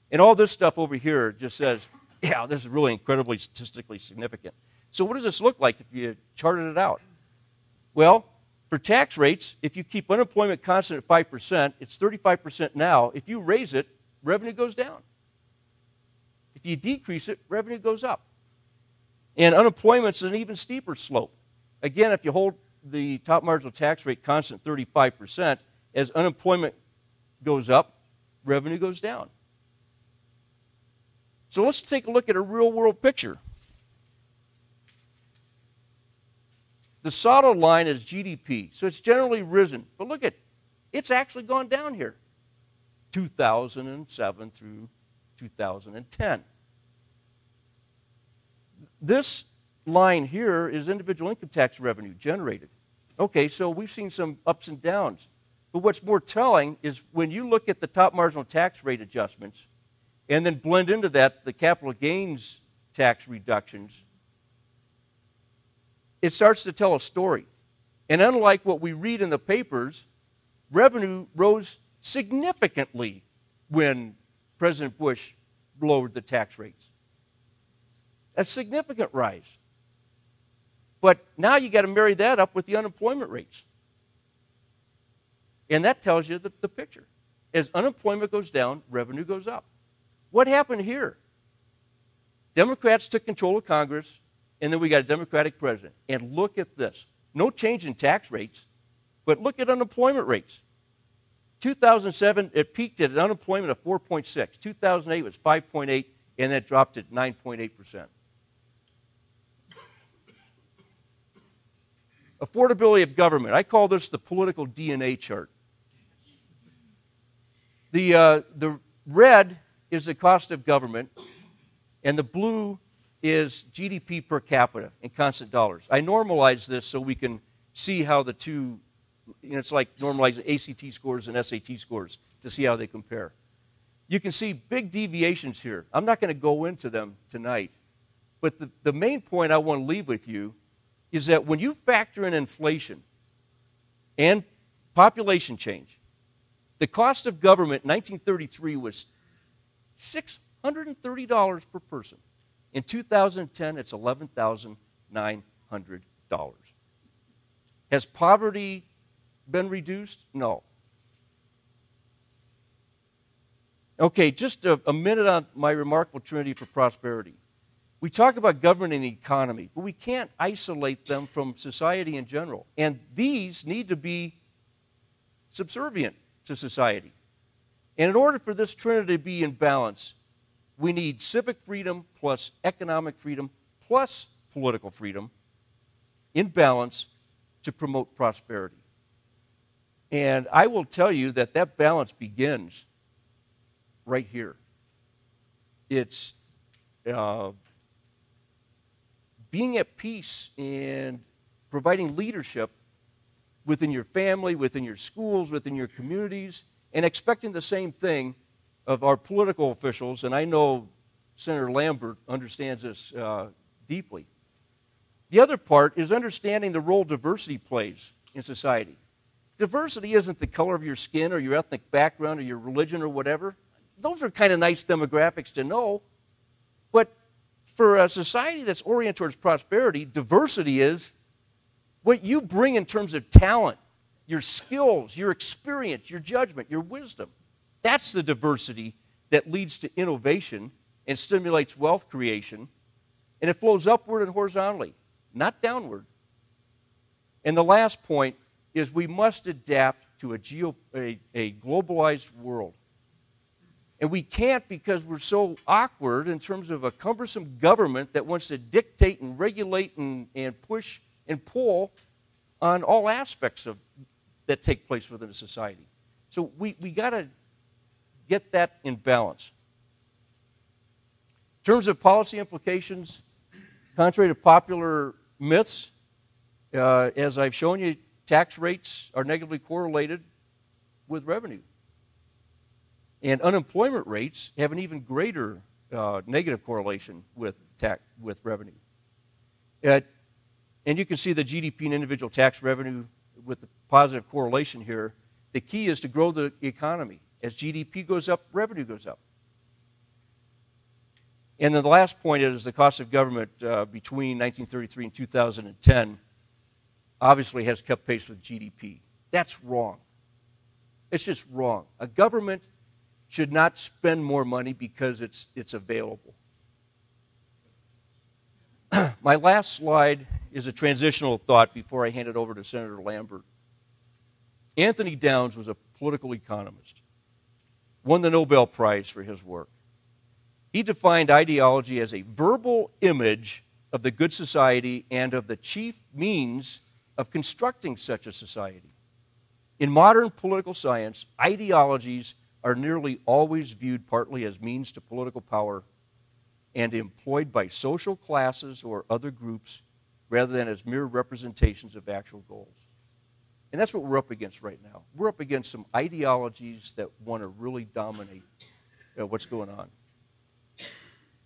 And all this stuff over here just says, yeah, this is really incredibly statistically significant. So what does this look like if you charted it out? Well, for tax rates, if you keep unemployment constant at 5%, it's 35% now. If you raise it, revenue goes down. If you decrease it, revenue goes up. And unemployment's an even steeper slope. Again, if you hold the top marginal tax rate constant 35%, as unemployment goes up, revenue goes down. So let's take a look at a real-world picture. The solid line is GDP, so it's generally risen. But look at, it's actually gone down here, 2007 through 2010. This line here is individual income tax revenue generated. Okay, so we've seen some ups and downs. But what's more telling is when you look at the top marginal tax rate adjustments and then blend into that the capital gains tax reductions, it starts to tell a story. And unlike what we read in the papers, revenue rose significantly when President Bush lowered the tax rates. A significant rise. But now you got to marry that up with the unemployment rates. And that tells you the picture. As unemployment goes down, revenue goes up. What happened here? Democrats took control of Congress, and then we got a Democratic president. And look at this. No change in tax rates, but look at unemployment rates. 2007, it peaked at an unemployment of 4.6. 2008 was 5.8, and then it dropped to 9.8%. Affordability of government. I call this the political DNA chart. The red is the cost of government, and the blue is GDP per capita in constant dollars. I normalize this so we can see how the two, it's like normalizing ACT scores and SAT scores to see how they compare. You can see big deviations here. I'm not going to go into them tonight, but the main point I want to leave with you is that when you factor in inflation and population change, the cost of government in 1933 was $630 per person. In 2010, it's $11,900. Has poverty been reduced? No. Okay, just a minute on my remarkable trinity for prosperity. We talk about government and the economy, but we can't isolate them from society in general. And these need to be subservient to society. And in order for this trinity to be in balance, We need civic freedom plus economic freedom plus political freedom in balance to promote prosperity. And I will tell you that that balance begins right here. It's being at peace and providing leadership within your family, within your schools, within your communities, and expecting the same thing of our political officials. And I know Senator Lambert understands this deeply. The other part is understanding the role diversity plays in society. Diversity isn't the color of your skin or your ethnic background or your religion or whatever. Those are kind of nice demographics to know. But for a society that's oriented towards prosperity, diversity is what you bring in terms of talent, your skills, your experience, your judgment, your wisdom. That's the diversity that leads to innovation and stimulates wealth creation. And it flows upward and horizontally, not downward. And the last point is we must adapt to a globalized world. And we can't because we're so awkward in terms of a cumbersome government that wants to dictate and regulate and push and pull on all aspects of that take place within a society. So we got to get that in balance. In terms of policy implications, contrary to popular myths, as I've shown you, tax rates are negatively correlated with revenue. And unemployment rates have an even greater negative correlation with revenue. And you can see the GDP and individual tax revenue with the positive correlation here. The key is to grow the economy. As GDP goes up, revenue goes up. And then the last point is the cost of government between 1933 and 2010 obviously has kept pace with GDP. That's wrong. It's just wrong. A government should not spend more money because it's available. My last slide is a transitional thought before I hand it over to Senator Lambert. Anthony Downs was a political economist, won the Nobel Prize for his work. He defined ideology as a verbal image of the good society and of the chief means of constructing such a society. In modern political science, ideologies are nearly always viewed partly as means to political power and employed by social classes or other groups rather than as mere representations of actual goals. And that's what we're up against right now. We're up against some ideologies that want to really dominate what's going on.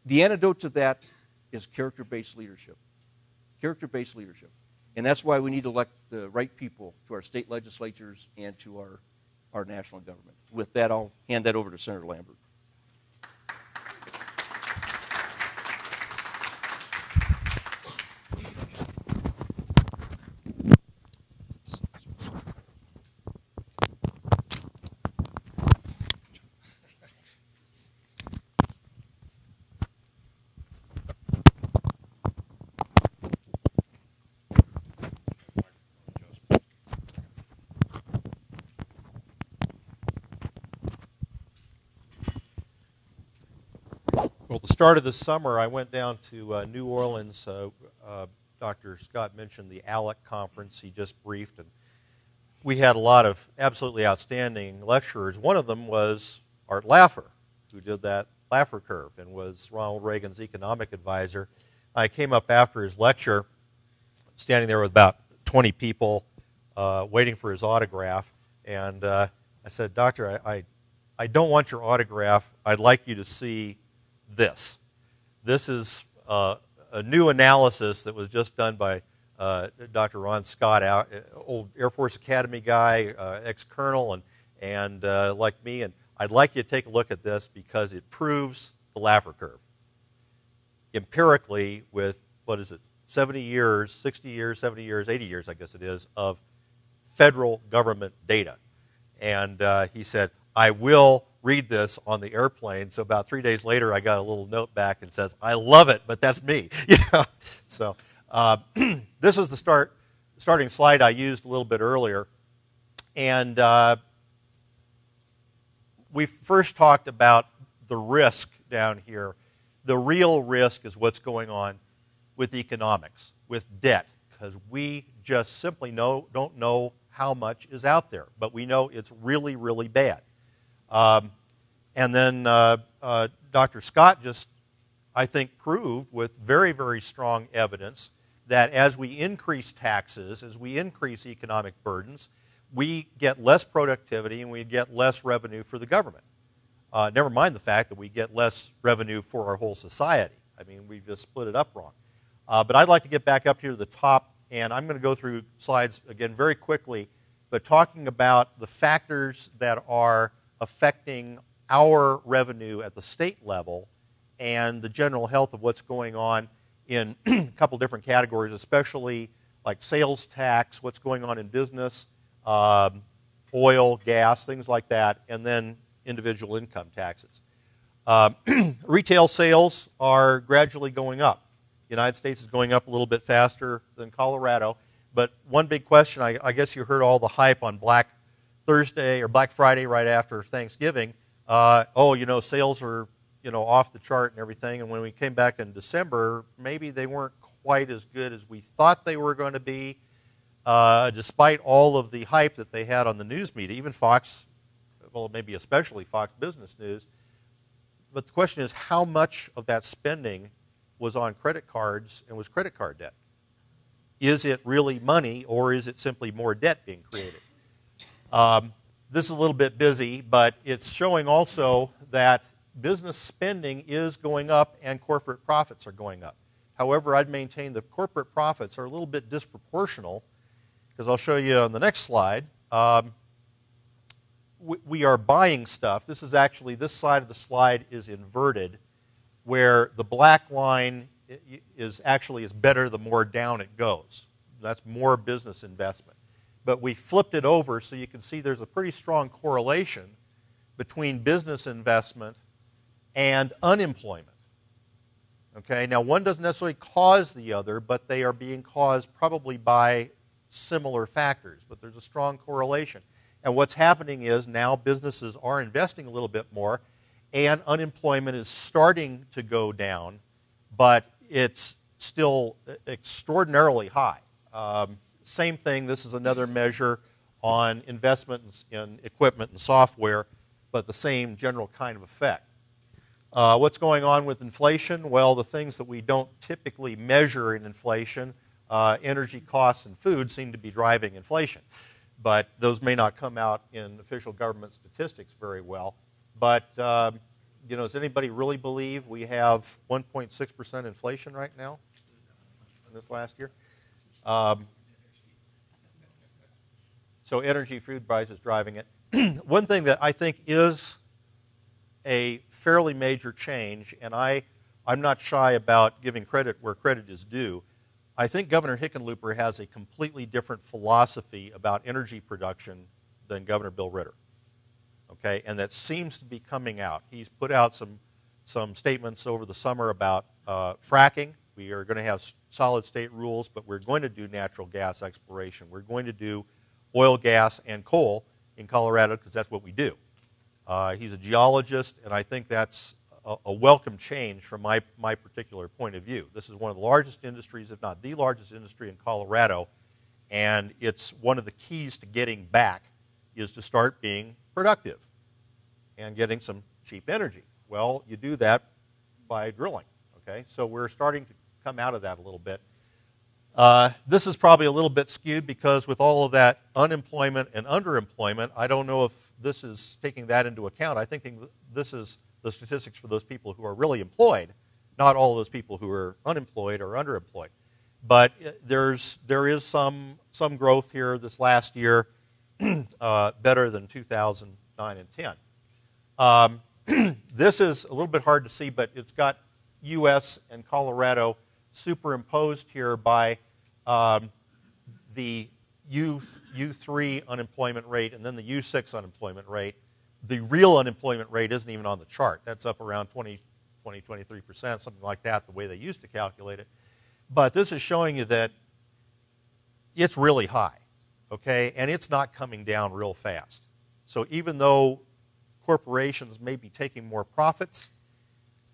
The antidote to that is character-based leadership. Character-based leadership. And that's why we need to elect the right people to our state legislatures and to our national government. With that, I'll hand that over to Senator Lambert. Well, at the start of the summer, I went down to New Orleans. Dr. Scott mentioned the ALEC conference he just briefed, and we had a lot of absolutely outstanding lecturers. One of them was Art Laffer, who did that Laffer curve and was Ronald Reagan's economic advisor. I came up after his lecture, standing there with about 20 people waiting for his autograph, and I said, Doctor, I don't want your autograph. I'd like you to see this. This is a new analysis that was just done by Dr. Ron Scott, old Air Force Academy guy, ex-colonel, and like me. And I'd like you to take a look at this because it proves the Laffer curve. Empirically, with, 70 years, 60 years, 70 years, 80 years, I guess it is, of federal government data. And he said, I will read this on the airplane. So about 3 days later, I got a little note back and says, I love it, but that's me. So this is the starting slide I used a little bit earlier. And we first talked about the risk down here, the real risk is what's going on with economics, with debt, because we just simply don't know how much is out there, but we know it's really, really bad. And then Dr. Scott just, I think, proved with very, very strong evidence that as we increase taxes, as we increase economic burdens, we get less productivity and we get less revenue for the government. Never mind the fact that we get less revenue for our whole society. I mean, we've just split it up wrong. But I'd like to get back up here to the top, and I'm going to go through slides again very quickly, but talking about the factors that are affecting our revenue at the state level and the general health of what's going on in a couple different categories, especially like sales tax, what's going on in business, oil, gas, things like that, and then individual income taxes. Retail sales are gradually going up. The United States is going up a little bit faster than Colorado, but one big question, I guess you heard all the hype on Black Thursday or Black Friday right after Thanksgiving. Sales are off the chart and everything, and when we came back in December, maybe they weren't quite as good as we thought they were going to be, despite all of the hype that they had on the news media, even Fox, well, maybe especially Fox Business News. But the question is, how much of that spending was on credit cards and was credit card debt? Is it really money, or is it simply more debt being created? This is a little bit busy, but it's showing also that business spending is going up and corporate profits are going up. However, I'd maintain that corporate profits are a little bit disproportional, because I'll show you on the next slide. We are buying stuff. This side of the slide is inverted, where the black line is better the more down it goes. That's more business investment. But we flipped it over so you can see there's a pretty strong correlation between business investment and unemployment. Okay, now one doesn't necessarily cause the other, but they are being caused probably by similar factors, but there's a strong correlation. And what's happening is now businesses are investing a little bit more, and unemployment is starting to go down, but it's still extraordinarily high. Same thing, this is another measure on investment in equipment and software, but the same general kind of effect. What's going on with inflation? Well, the things that we don't typically measure in inflation, energy costs and food, seem to be driving inflation. But those may not come out in official government statistics very well. But, does anybody really believe we have 1.6% inflation right now in this last year? So energy, food prices driving it. One thing that I think is a fairly major change, and I'm not shy about giving credit where credit is due, I think Governor Hickenlooper has a completely different philosophy about energy production than Governor Bill Ritter. Okay, and that seems to be coming out. He's put out some statements over the summer about fracking. We are going to have solid state rules, but we're going to do natural gas exploration. We're going to do oil, gas, and coal in Colorado because that's what we do. He's a geologist, and I think that's a welcome change from my particular point of view. This is one of the largest industries, if not the largest industry in Colorado, and it's one of the keys to getting back is to start being productive and getting some cheap energy. Well, you do that by drilling, okay? So we're starting to come out of that a little bit. This is probably a little bit skewed because with all of that unemployment and underemployment, I don't know if this is taking that into account. I think this is the statistics for those people who are really employed, not all those people who are unemployed or underemployed. But there is some growth here this last year, better than 2009 and 10. This is a little bit hard to see, but it's got U.S. and Colorado superimposed here by the U3 unemployment rate and then the U6 unemployment rate. The real unemployment rate isn't even on the chart. That's up around 23%, something like that, the way they used to calculate it. But this is showing you that it's really high, okay, and it's not coming down real fast. So even though corporations may be taking more profits,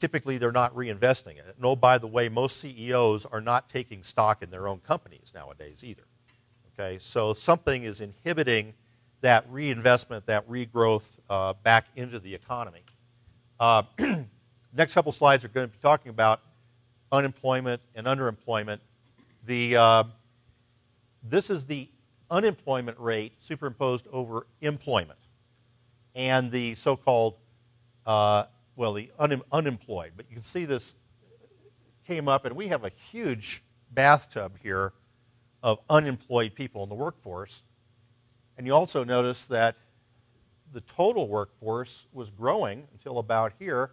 typically they're not reinvesting it. And oh, by the way, most CEOs are not taking stock in their own companies nowadays either. Okay, so something is inhibiting that reinvestment, that regrowth back into the economy. Next couple slides are going to be talking about unemployment and underemployment. This is the unemployment rate superimposed over employment, and the so-called, the unemployed. But you can see this came up, and we have a huge bathtub here of unemployed people in the workforce. And you also notice that the total workforce was growing until about here,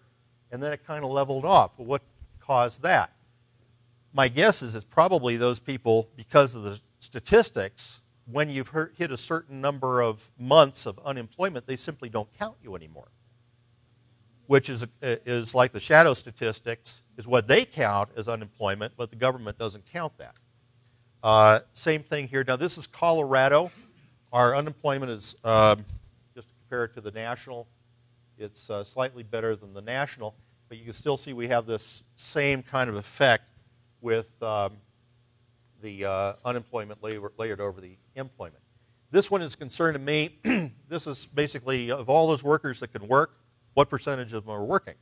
and then it kind of leveled off. Well, what caused that? My guess is it's probably those people, because of the statistics, when you've hit a certain number of months of unemployment, they simply don't count you anymore. Which is like the shadow statistics, is what they count as unemployment, but the government doesn't count that. Same thing here. Now, this is Colorado. Our unemployment is, just to compare it to the national, it's slightly better than the national, but you can still see we have this same kind of effect with the unemployment layered over the employment. This one is concerned to me. This is basically, of all those workers that can work, what percentage of them are working?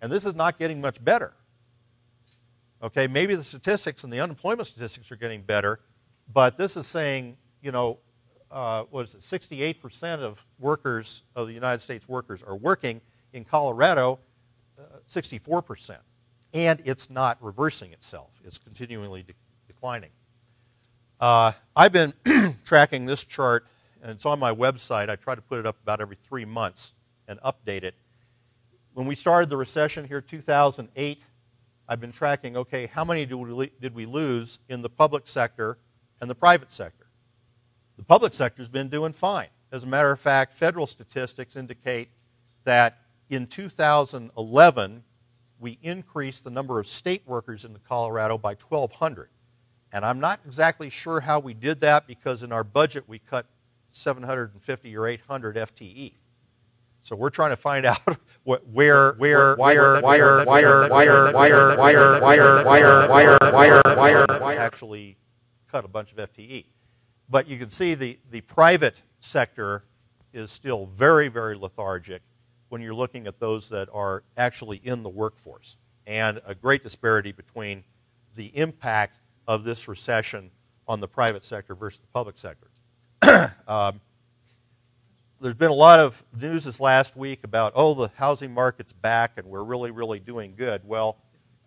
And this is not getting much better. Okay, maybe the statistics and the unemployment statistics are getting better, but this is saying, you know, what is it, 68% of workers, of the United States workers are working. In Colorado, 64%. And it's not reversing itself. It's continually declining. I've been tracking this chart, and it's on my website. I try to put it up about every 3 months and update it. When we started the recession here, 2008, I've been tracking, okay, how many did we lose in the public sector and the private sector? The public sector's been doing fine. As a matter of fact, federal statistics indicate that in 2011, we increased the number of state workers in Colorado by 1,200. And I'm not exactly sure how we did that, because in our budget we cut 750 or 800 FTE. So we're trying to find out where actually cut a bunch of FTE. But you can see the private sector is still very, very lethargic when you're looking at those that are actually in the workforce, and a great disparity between the impact of this recession on the private sector versus the public sector. There's been a lot of news this last week about, oh, the housing market's back and we're really, really doing good. Well,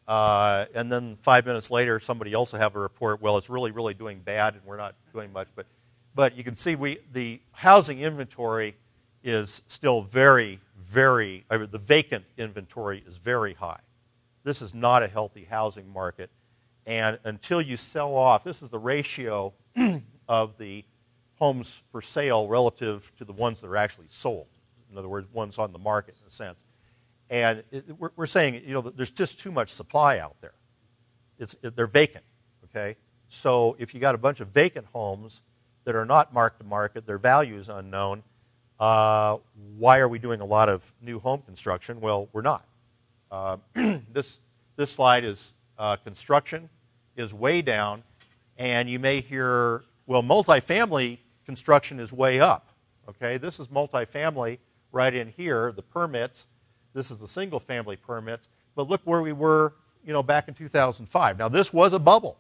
and then 5 minutes later, somebody else will have a report, well, it's really, really doing bad and we're not doing much. But you can see the housing inventory is still very, very, the vacant inventory is very high. This is not a healthy housing market. And until you sell off, this is the ratio of the homes for sale relative to the ones that are actually sold. In other words, ones on the market in a sense. And we're saying, you know, there's just too much supply out there. They're vacant, okay? So if you got a bunch of vacant homes that are not marked to market, their value is unknown, why are we doing a lot of new home construction? Well, we're not. This slide is construction is way down, and you may hear, well, multifamily construction is way up. Okay, this is multifamily right in here, the permits. This is the single-family permits. But look where we were, you know, back in 2005. Now, this was a bubble.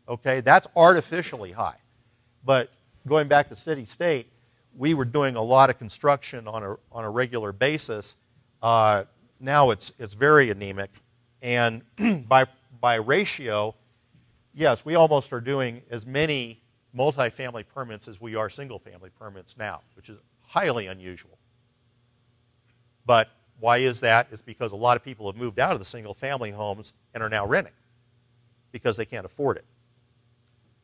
Okay, that's artificially high. But going back to steady state, we were doing a lot of construction on a regular basis. Now it's very anemic, and by ratio, yes, we almost are doing as many multifamily permits as we are single-family permits now, which is highly unusual. But why is that? It's because a lot of people have moved out of the single-family homes and are now renting because they can't afford it.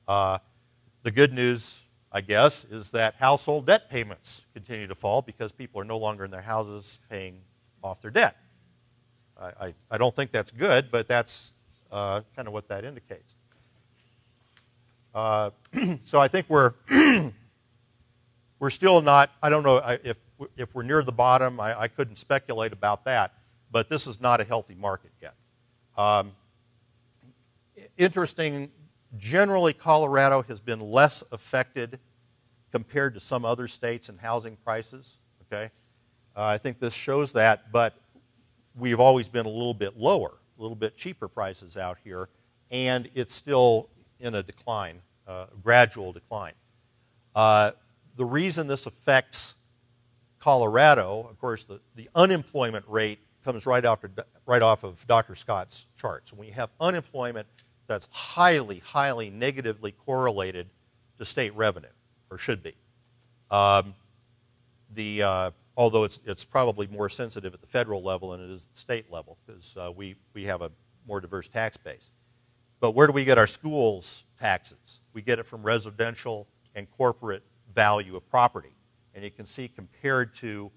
The good news, I guess, is that household debt payments continue to fall because people are no longer in their houses paying off their debt. I don't think that's good, but that's kind of what that indicates. So I think we're still not, I don't know if we're near the bottom. I couldn't speculate about that. but this is not a healthy market yet. Interesting, generally Colorado has been less affected compared to some other states in housing prices. Okay, I think this shows that, but we've always been a little bit lower, a little bit cheaper prices out here, and it's still in a decline, gradual decline. The reason this affects Colorado, of course, the unemployment rate comes right off of Dr. Scott's charts. When you have unemployment that's highly, highly negatively correlated to state revenue, or should be. Although it's probably more sensitive at the federal level than it is at the state level, because we have a more diverse tax base. But where do we get our schools taxes? We get it from residential and corporate value of property. And you can see compared to,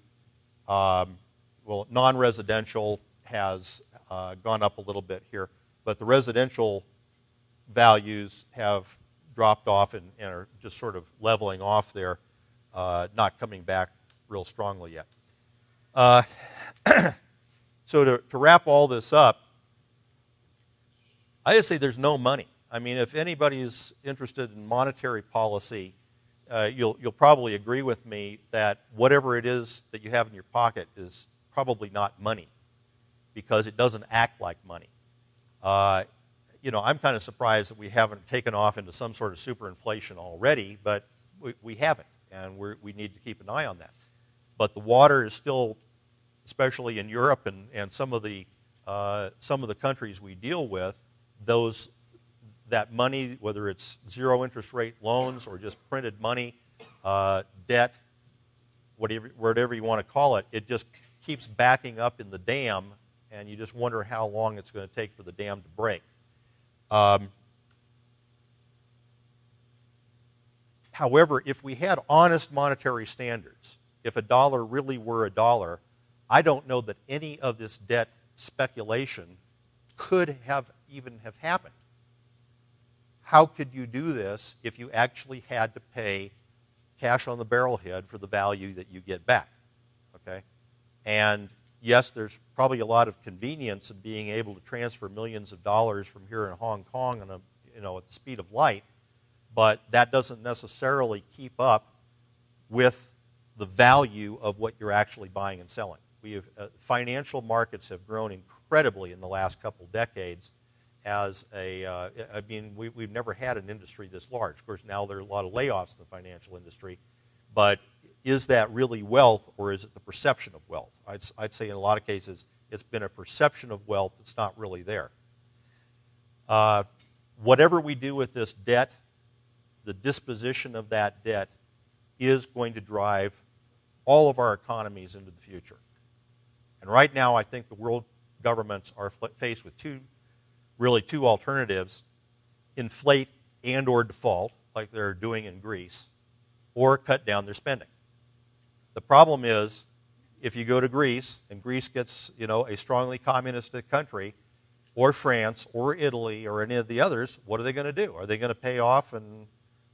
non-residential has gone up a little bit here, but the residential values have dropped off and are just sort of leveling off there, not coming back real strongly yet. So to wrap all this up, I just say there's no money. I mean, if anybody's interested in monetary policy, you'll probably agree with me that whatever it is that you have in your pocket is probably not money, because it doesn't act like money. I'm kind of surprised that we haven't taken off into some sort of superinflation already, but we haven't, and we need to keep an eye on that. But the water is still, especially in Europe and some of the countries we deal with, that money, whether it's zero interest rate loans or just printed money, debt, whatever you want to call it, it just keeps backing up in the dam, and you just wonder how long it's going to take for the dam to break. However, if we had honest monetary standards, if a dollar really were a dollar, I don't know that any of this debt speculation could even have happened. How could you do this if you actually had to pay cash on the barrelhead for the value that you get back? Okay? And yes, there's probably a lot of convenience in being able to transfer millions of dollars from here in Hong Kong at the speed of light, but that doesn't necessarily keep up with the value of what you're actually buying and selling. Financial markets have grown incredibly in the last couple decades. We've never had an industry this large. Of course, now there are a lot of layoffs in the financial industry, but is that really wealth, or is it the perception of wealth? I'd say in a lot of cases it's been a perception of wealth that's not really there. Whatever we do with this debt, the disposition of that debt is going to drive all of our economies into the future. And right now, I think the world governments are faced with two alternatives: inflate and or default, like they're doing in Greece, or cut down their spending. The problem is, if you go to Greece, and Greece gets, a strongly communistic country, or France, or Italy, or any of the others, what are they going to do? Are they going to pay off and,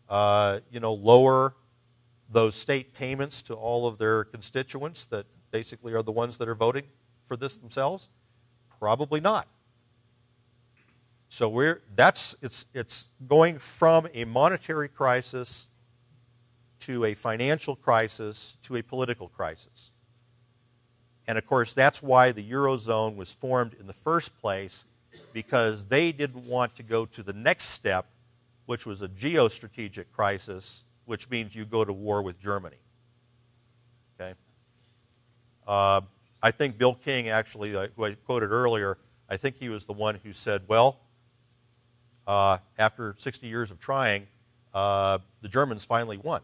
lower those state payments to all of their constituents that basically are the ones that are voting for this themselves? Probably not. So it's going from a monetary crisis to a financial crisis to a political crisis. And of course, that's why the Eurozone was formed in the first place, because they didn't want to go to the next step, which was a geostrategic crisis, which means you go to war with Germany. Okay? I think Bill King, actually, who I quoted earlier, I think he was the one who said, after 60 years of trying, the Germans finally won.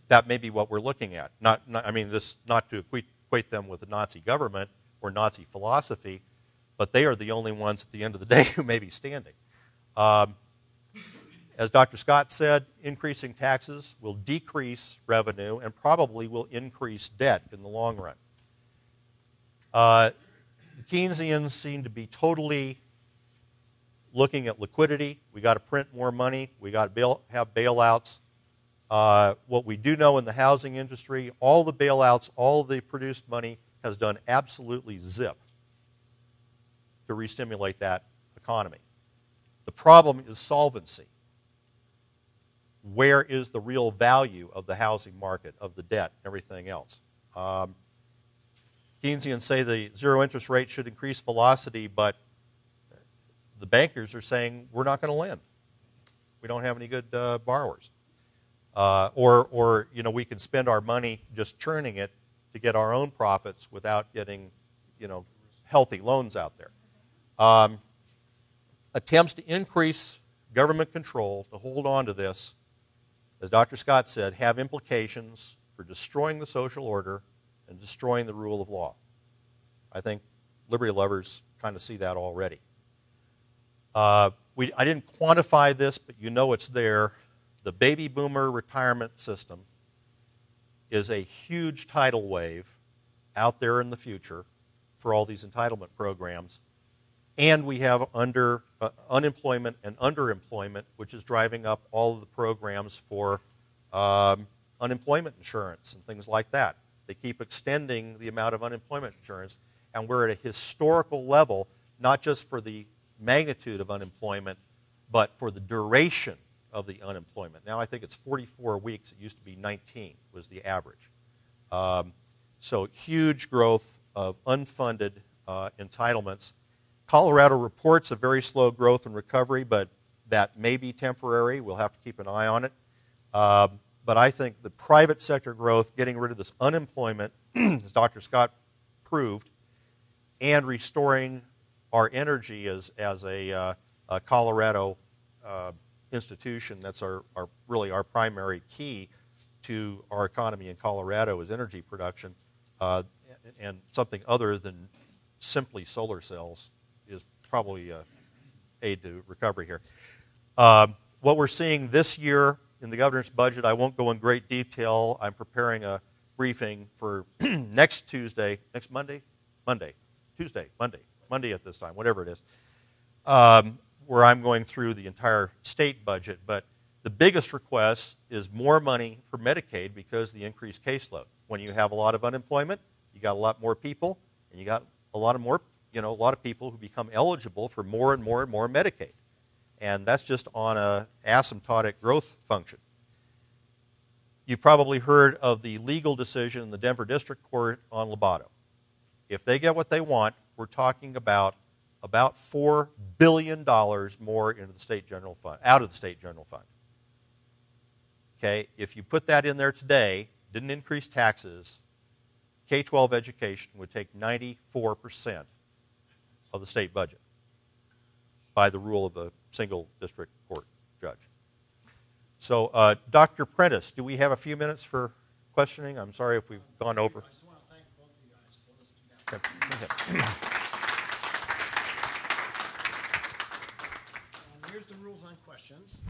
That may be what we're looking at. Not to equate them with the Nazi government or Nazi philosophy, but they are the only ones at the end of the day who may be standing. As Dr. Scott said, increasing taxes will decrease revenue and probably will increase debt in the long run. The Keynesians seem to be totally looking at liquidity. We got to print more money. We got to have bailouts. What we do know in the housing industry, all the bailouts, all the produced money has done absolutely zip to re-stimulate that economy. The problem is solvency. Where is the real value of the housing market, of the debt, everything else? Keynesians say the zero interest rate should increase velocity, but the bankers are saying we're not going to lend. We don't have any good borrowers. Or we can spend our money just churning it to get our own profits without getting, healthy loans out there. Attempts to increase government control to hold on to this, as Dr. Scott said, have implications for destroying the social order and destroying the rule of law. I think liberty lovers kind of see that already. I didn't quantify this, but you know it's there. The baby boomer retirement system is a huge tidal wave out there in the future for all these entitlement programs. And we have unemployment and underemployment, which is driving up all of the programs for unemployment insurance and things like that. They keep extending the amount of unemployment insurance, and we're at a historical level, not just for the magnitude of unemployment, but for the duration of the unemployment. Now I think it's 44 weeks. It used to be 19 was the average. So huge growth of unfunded entitlements. Colorado reports a very slow growth and recovery, but that may be temporary. We'll have to keep an eye on it. But I think the private sector growth, getting rid of this unemployment, as Dr. Scott proved, and restoring our energy as a Colorado institution, that's really our primary key to our economy in Colorado is energy production, and something other than simply solar cells is probably aid to recovery here. What we're seeing this year in the governor's budget, I won't go in great detail. I'm preparing a briefing for next Tuesday, Monday at this time, whatever it is, where I'm going through the entire state budget. But the biggest request is more money for Medicaid because of the increased caseload. When you have a lot of unemployment, you got a lot more people, and you got a lot of people who become eligible for more and more and more Medicaid. And that's just on an asymptotic growth function. You've probably heard of the legal decision in the Denver District Court on Lobato. If they get what they want, we're talking about $4 billion more into the state general fund, out of the state general fund. Okay, if you put that in there today, didn't increase taxes, K-12 education would take 94% of the state budget by the rule of a single district court judge. So, Dr. Prentice, do we have a few minutes for questioning? I'm sorry if we've gone over. I just want to thank both of you guys. So let's do that. Okay. And here's the rules on questions.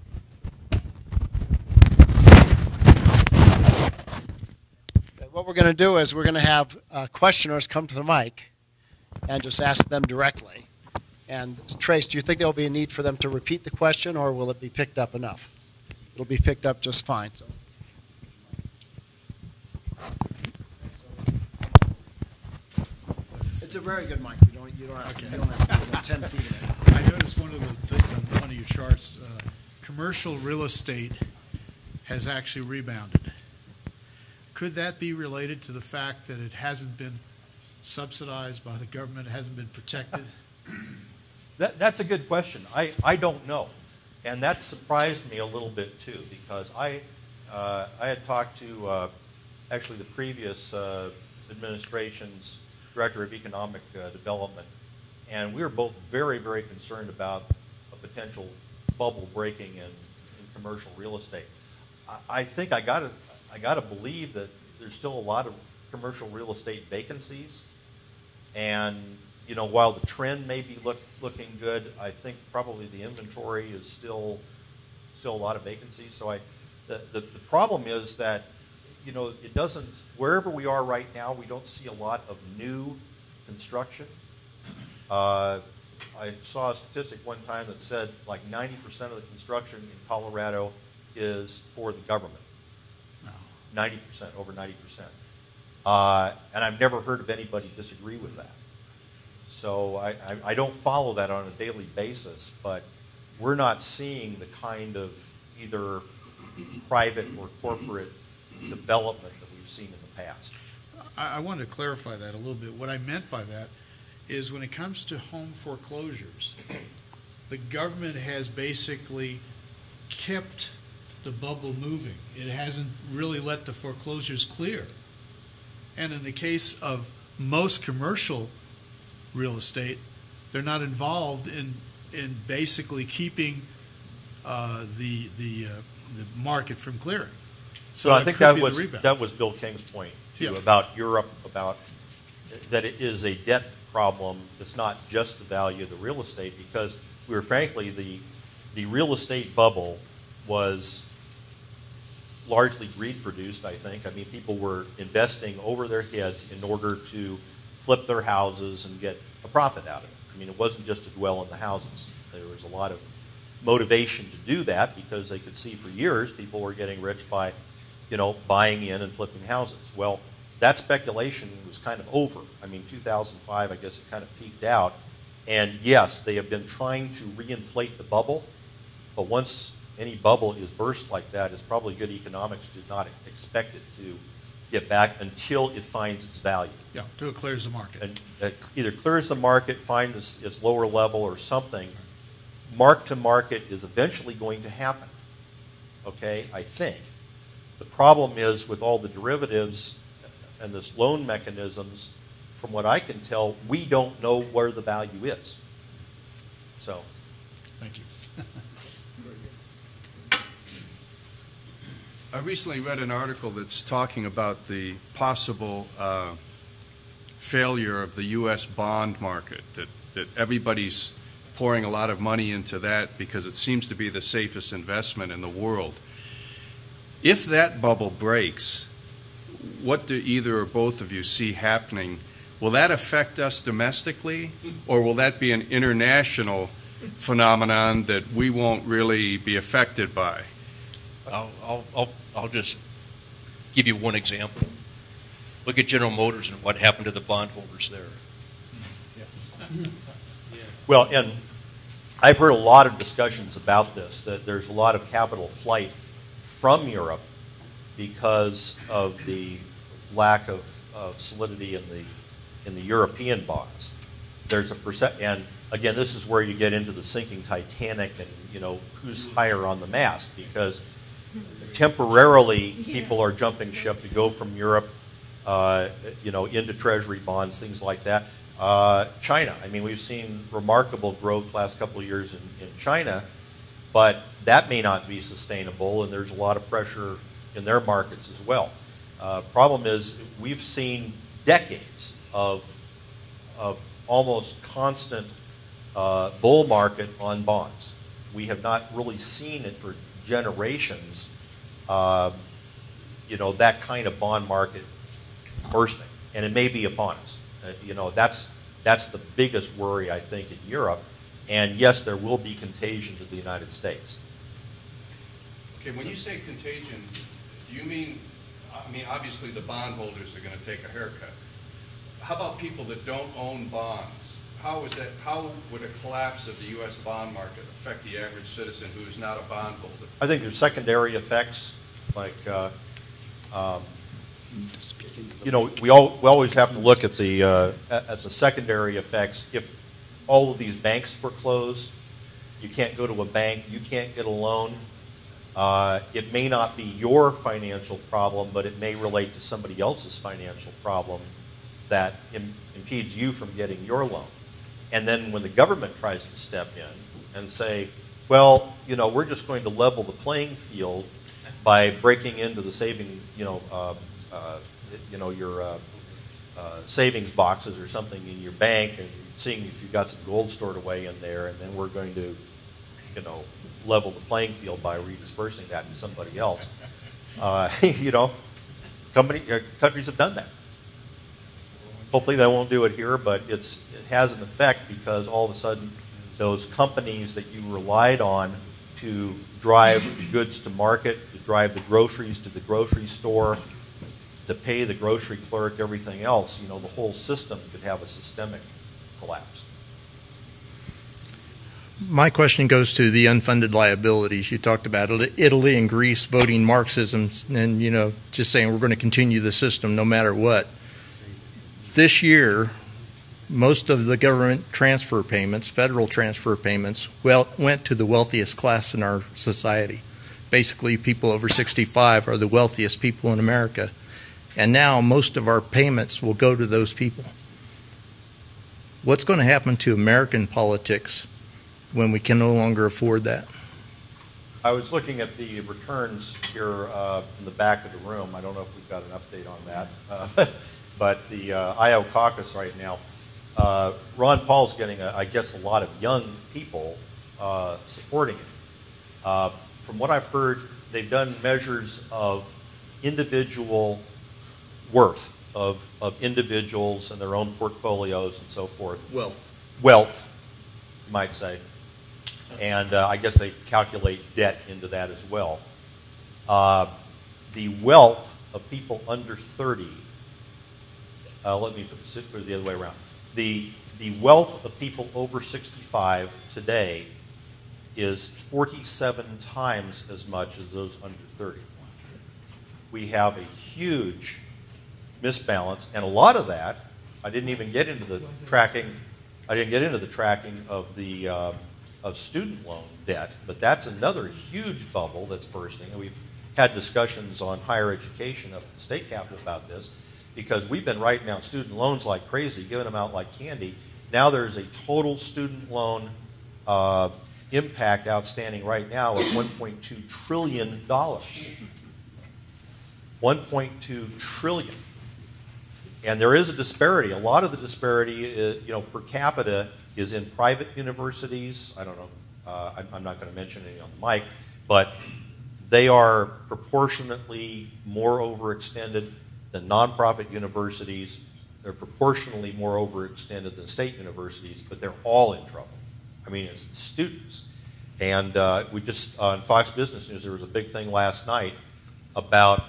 Okay, what we're going to do is we're going to have questioners come to the mic and just ask them directly. And Trace, do you think there will be a need for them to repeat the question, or will it be picked up enough? It'll be picked up just fine. So. It's a very good mic. You don't have to be about 10 feet in it. I noticed one of the things on one of your charts, commercial real estate has actually rebounded. Could that be related to the fact that it hasn't been subsidized by the government, it hasn't been protected? That's a good question. I don't know. And that surprised me a little bit, too, because I had talked to actually the previous administration's Director of Economic Development, and we were both very, very concerned about a potential bubble breaking in commercial real estate. I think I gotta believe that there's still a lot of commercial real estate vacancies, and while the trend may be looking good, I think probably the inventory is still a lot of vacancies. So the problem is that it doesn't, wherever we are right now, we don't see a lot of new construction. I saw a statistic one time that said like 90% of the construction in Colorado is for the government. No. 90%, over 90%. And I've never heard of anybody disagree with that. So I don't follow that on a daily basis, but we're not seeing the kind of either private or corporate development that we've seen in the past. I wanted to clarify that a little bit. What I meant by that is when it comes to home foreclosures, the government has basically kept the bubble moving. It hasn't really let the foreclosures clear. And in the case of most commercial real estate, they're not involved in basically keeping the market from clearing. So I think that was Bill King's point too, Yeah. about Europe, about that it is a debt problem. It's not just the value of the real estate, because we were frankly the real estate bubble was largely greed produced, I think. I mean, people were investing over their heads in order to flip their houses and get a profit out of it. I mean, it wasn't just to dwell in the houses. There was a lot of motivation to do that because they could see for years people were getting rich by, buying in and flipping houses. Well, that speculation was kind of over. I mean, 2005, I guess it kind of peaked out. And yes, they have been trying to reinflate the bubble, but once any bubble is burst like that, it's probably good economics to not expect it to get back until it finds its value. Yeah, until it clears the market. And either clears the market, finds its lower level or something. Mark to market is eventually going to happen, okay, I think. The problem is with all the derivatives and this loan mechanisms, from what I can tell, we don't know where the value is. So. Thank you. I recently read an article that's talking about the possible failure of the U.S. bond market, that everybody's pouring a lot of money into that because it seems to be the safest investment in the world. If that bubble breaks, what do either or both of you see happening? Will that affect us domestically, or will that be an international phenomenon that we won't really be affected by? I'll just give you one example. Look at General Motors and what happened to the bondholders there. Well, and I've heard a lot of discussions about this, that there's a lot of capital flight from Europe because of the lack of solidity in the European bonds. There's and again, this is where you get into the sinking Titanic and, who's higher on the mast, because temporarily people are jumping ship to go from Europe, into Treasury bonds, things like that. China, I mean, we've seen remarkable growth last couple of years in China, but that may not be sustainable, and there's a lot of pressure in their markets as well. Problem is, we've seen decades of almost constant bull market on bonds. We have not really seen it for generations, that kind of bond market bursting, and it may be upon us. That's the biggest worry, I think, in Europe. And yes, there will be contagion to the United States. Okay, when you say contagion, do you mean, obviously the bondholders are going to take a haircut. How about people that don't own bonds? How would a collapse of the U.S. bond market affect the average citizen who is not a bondholder? I think there's secondary effects, like, we always have to look at the secondary effects. If all of these banks were closed, you can't go to a bank, you can't get a loan. It may not be your financial problem, but it may relate to somebody else's financial problem that impedes you from getting your loan. And then when the government tries to step in and say, well, we're just going to level the playing field by breaking into the your savings boxes or something in your bank and seeing if you've got some gold stored away in there, and then we're going to, level the playing field by redispersing that to somebody else. Countries have done that. Hopefully they won't do it here, but it has an effect, because all of a sudden those companies that you relied on to drive goods to market, to drive the groceries to the grocery store, to pay the grocery clerk, everything else, the whole system could have a systemic collapse. My question goes to the unfunded liabilities. You talked about Italy and Greece voting Marxism and, just saying we're going to continue the system no matter what. This year, most of the government transfer payments, federal transfer payments, went to the wealthiest class in our society. Basically, people over 65 are the wealthiest people in America. And now most of our payments will go to those people. What's going to happen to American politics when we can no longer afford that? I was looking at the returns here in the back of the room. I don't know if we've got an update on that. But the Iowa caucus right now, Ron Paul's getting, I guess, a lot of young people supporting it. From what I've heard, they've done measures of individual worth of individuals and their own portfolios and so forth. Wealth, you might say. And I guess they calculate debt into that as well. The wealth of people under 30, let me put it the other way around. The wealth of people over 65 today is 47 times as much as those under 30. We have a huge misbalance, and a lot of that, I didn't even get into the tracking. I didn't get into the tracking of the of student loan debt, but that's another huge bubble that's bursting. And we've had discussions on higher education up at the state capitol about this, because we've been writing down student loans like crazy, giving them out like candy. Now there's a total student loan impact outstanding right now of $1.2 trillion. $1.2 trillion. And there is a disparity. A lot of the disparity, is, per capita, is in private universities. I don't know. I'm not going to mention any on the mic, but they are proportionately more overextended than nonprofit universities. They're proportionally more overextended than state universities, but they're all in trouble. I mean, it's the students. And we just, on Fox Business News, there was a big thing last night about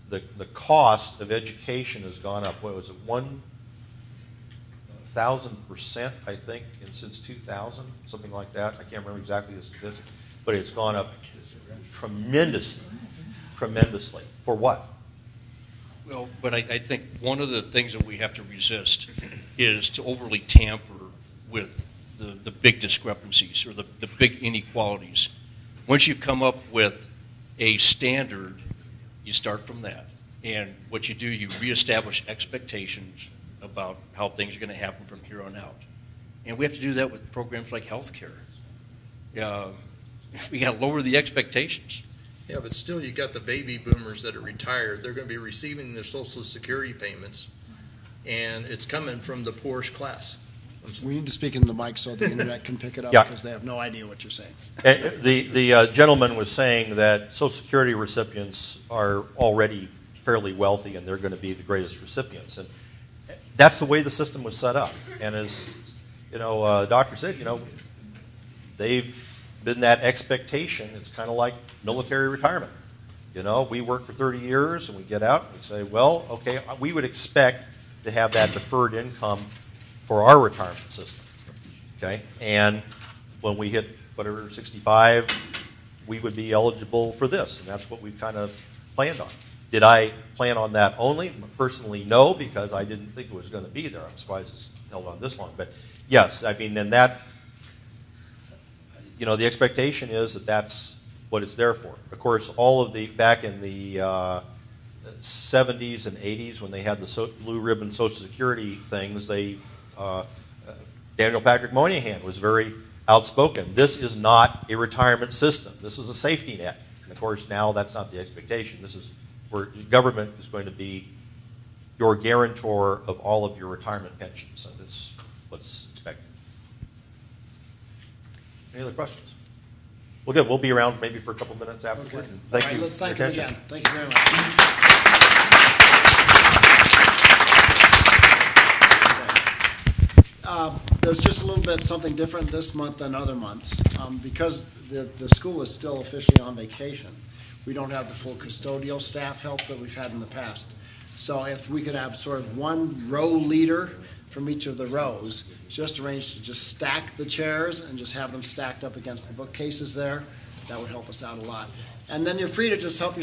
the cost of education has gone up. What was it, 1,000%, I think, since 2000, something like that. I can't remember exactly the statistics, but it's gone up tremendously. Tremendously. For what? Well, but I think one of the things that we have to resist is to overly tamper with the big discrepancies or the big inequalities. Once you come up with a standard, you start from that. And what you do, you reestablish expectations about how things are going to happen from here on out. And we have to do that with programs like healthcare. We got to lower the expectations. Yeah, but still you got the baby boomers that are retired. They're going to be receiving their Social Security payments, and it's coming from the poorest class. We need to speak into the mic so the internet can pick it up, Yeah. because they have no idea what you're saying. The gentleman was saying that Social Security recipients are already fairly wealthy, and they're going to be the greatest recipients. And that's the way the system was set up. And as the doctor said, they've been that expectation. It's kind of like military retirement. We work for 30 years and we get out and we say, well, okay, we would expect to have that deferred income for our retirement system. Okay? And when we hit, 65, we would be eligible for this. And that's what we've kind of planned on. Did I plan on that only? Personally, no, because I didn't think it was going to be there. I'm surprised it's held on this long. But yes, I mean, and that, the expectation is that that's what it's there for. Of course, back in the 70s and 80s when they had the blue ribbon Social Security things, Daniel Patrick Moynihan was very outspoken. This is not a retirement system. This is a safety net. And of course, now that's not the expectation. This is where government is going to be your guarantor of all of your retirement pensions. So that's what's expected. Any other questions? Well, good. We'll be around maybe for a couple minutes afterward. Okay. Thank All right, you. let's thank for your him attention. again. Thank you very much. There's just a little bit something different this month than other months. Because the school is still officially on vacation, we don't have the full custodial staff help that we've had in the past. So if we could have sort of one row leader from each of the rows, just arrange to just stack the chairs and just have them stacked up against the bookcases there, that would help us out a lot. And then you're free to just help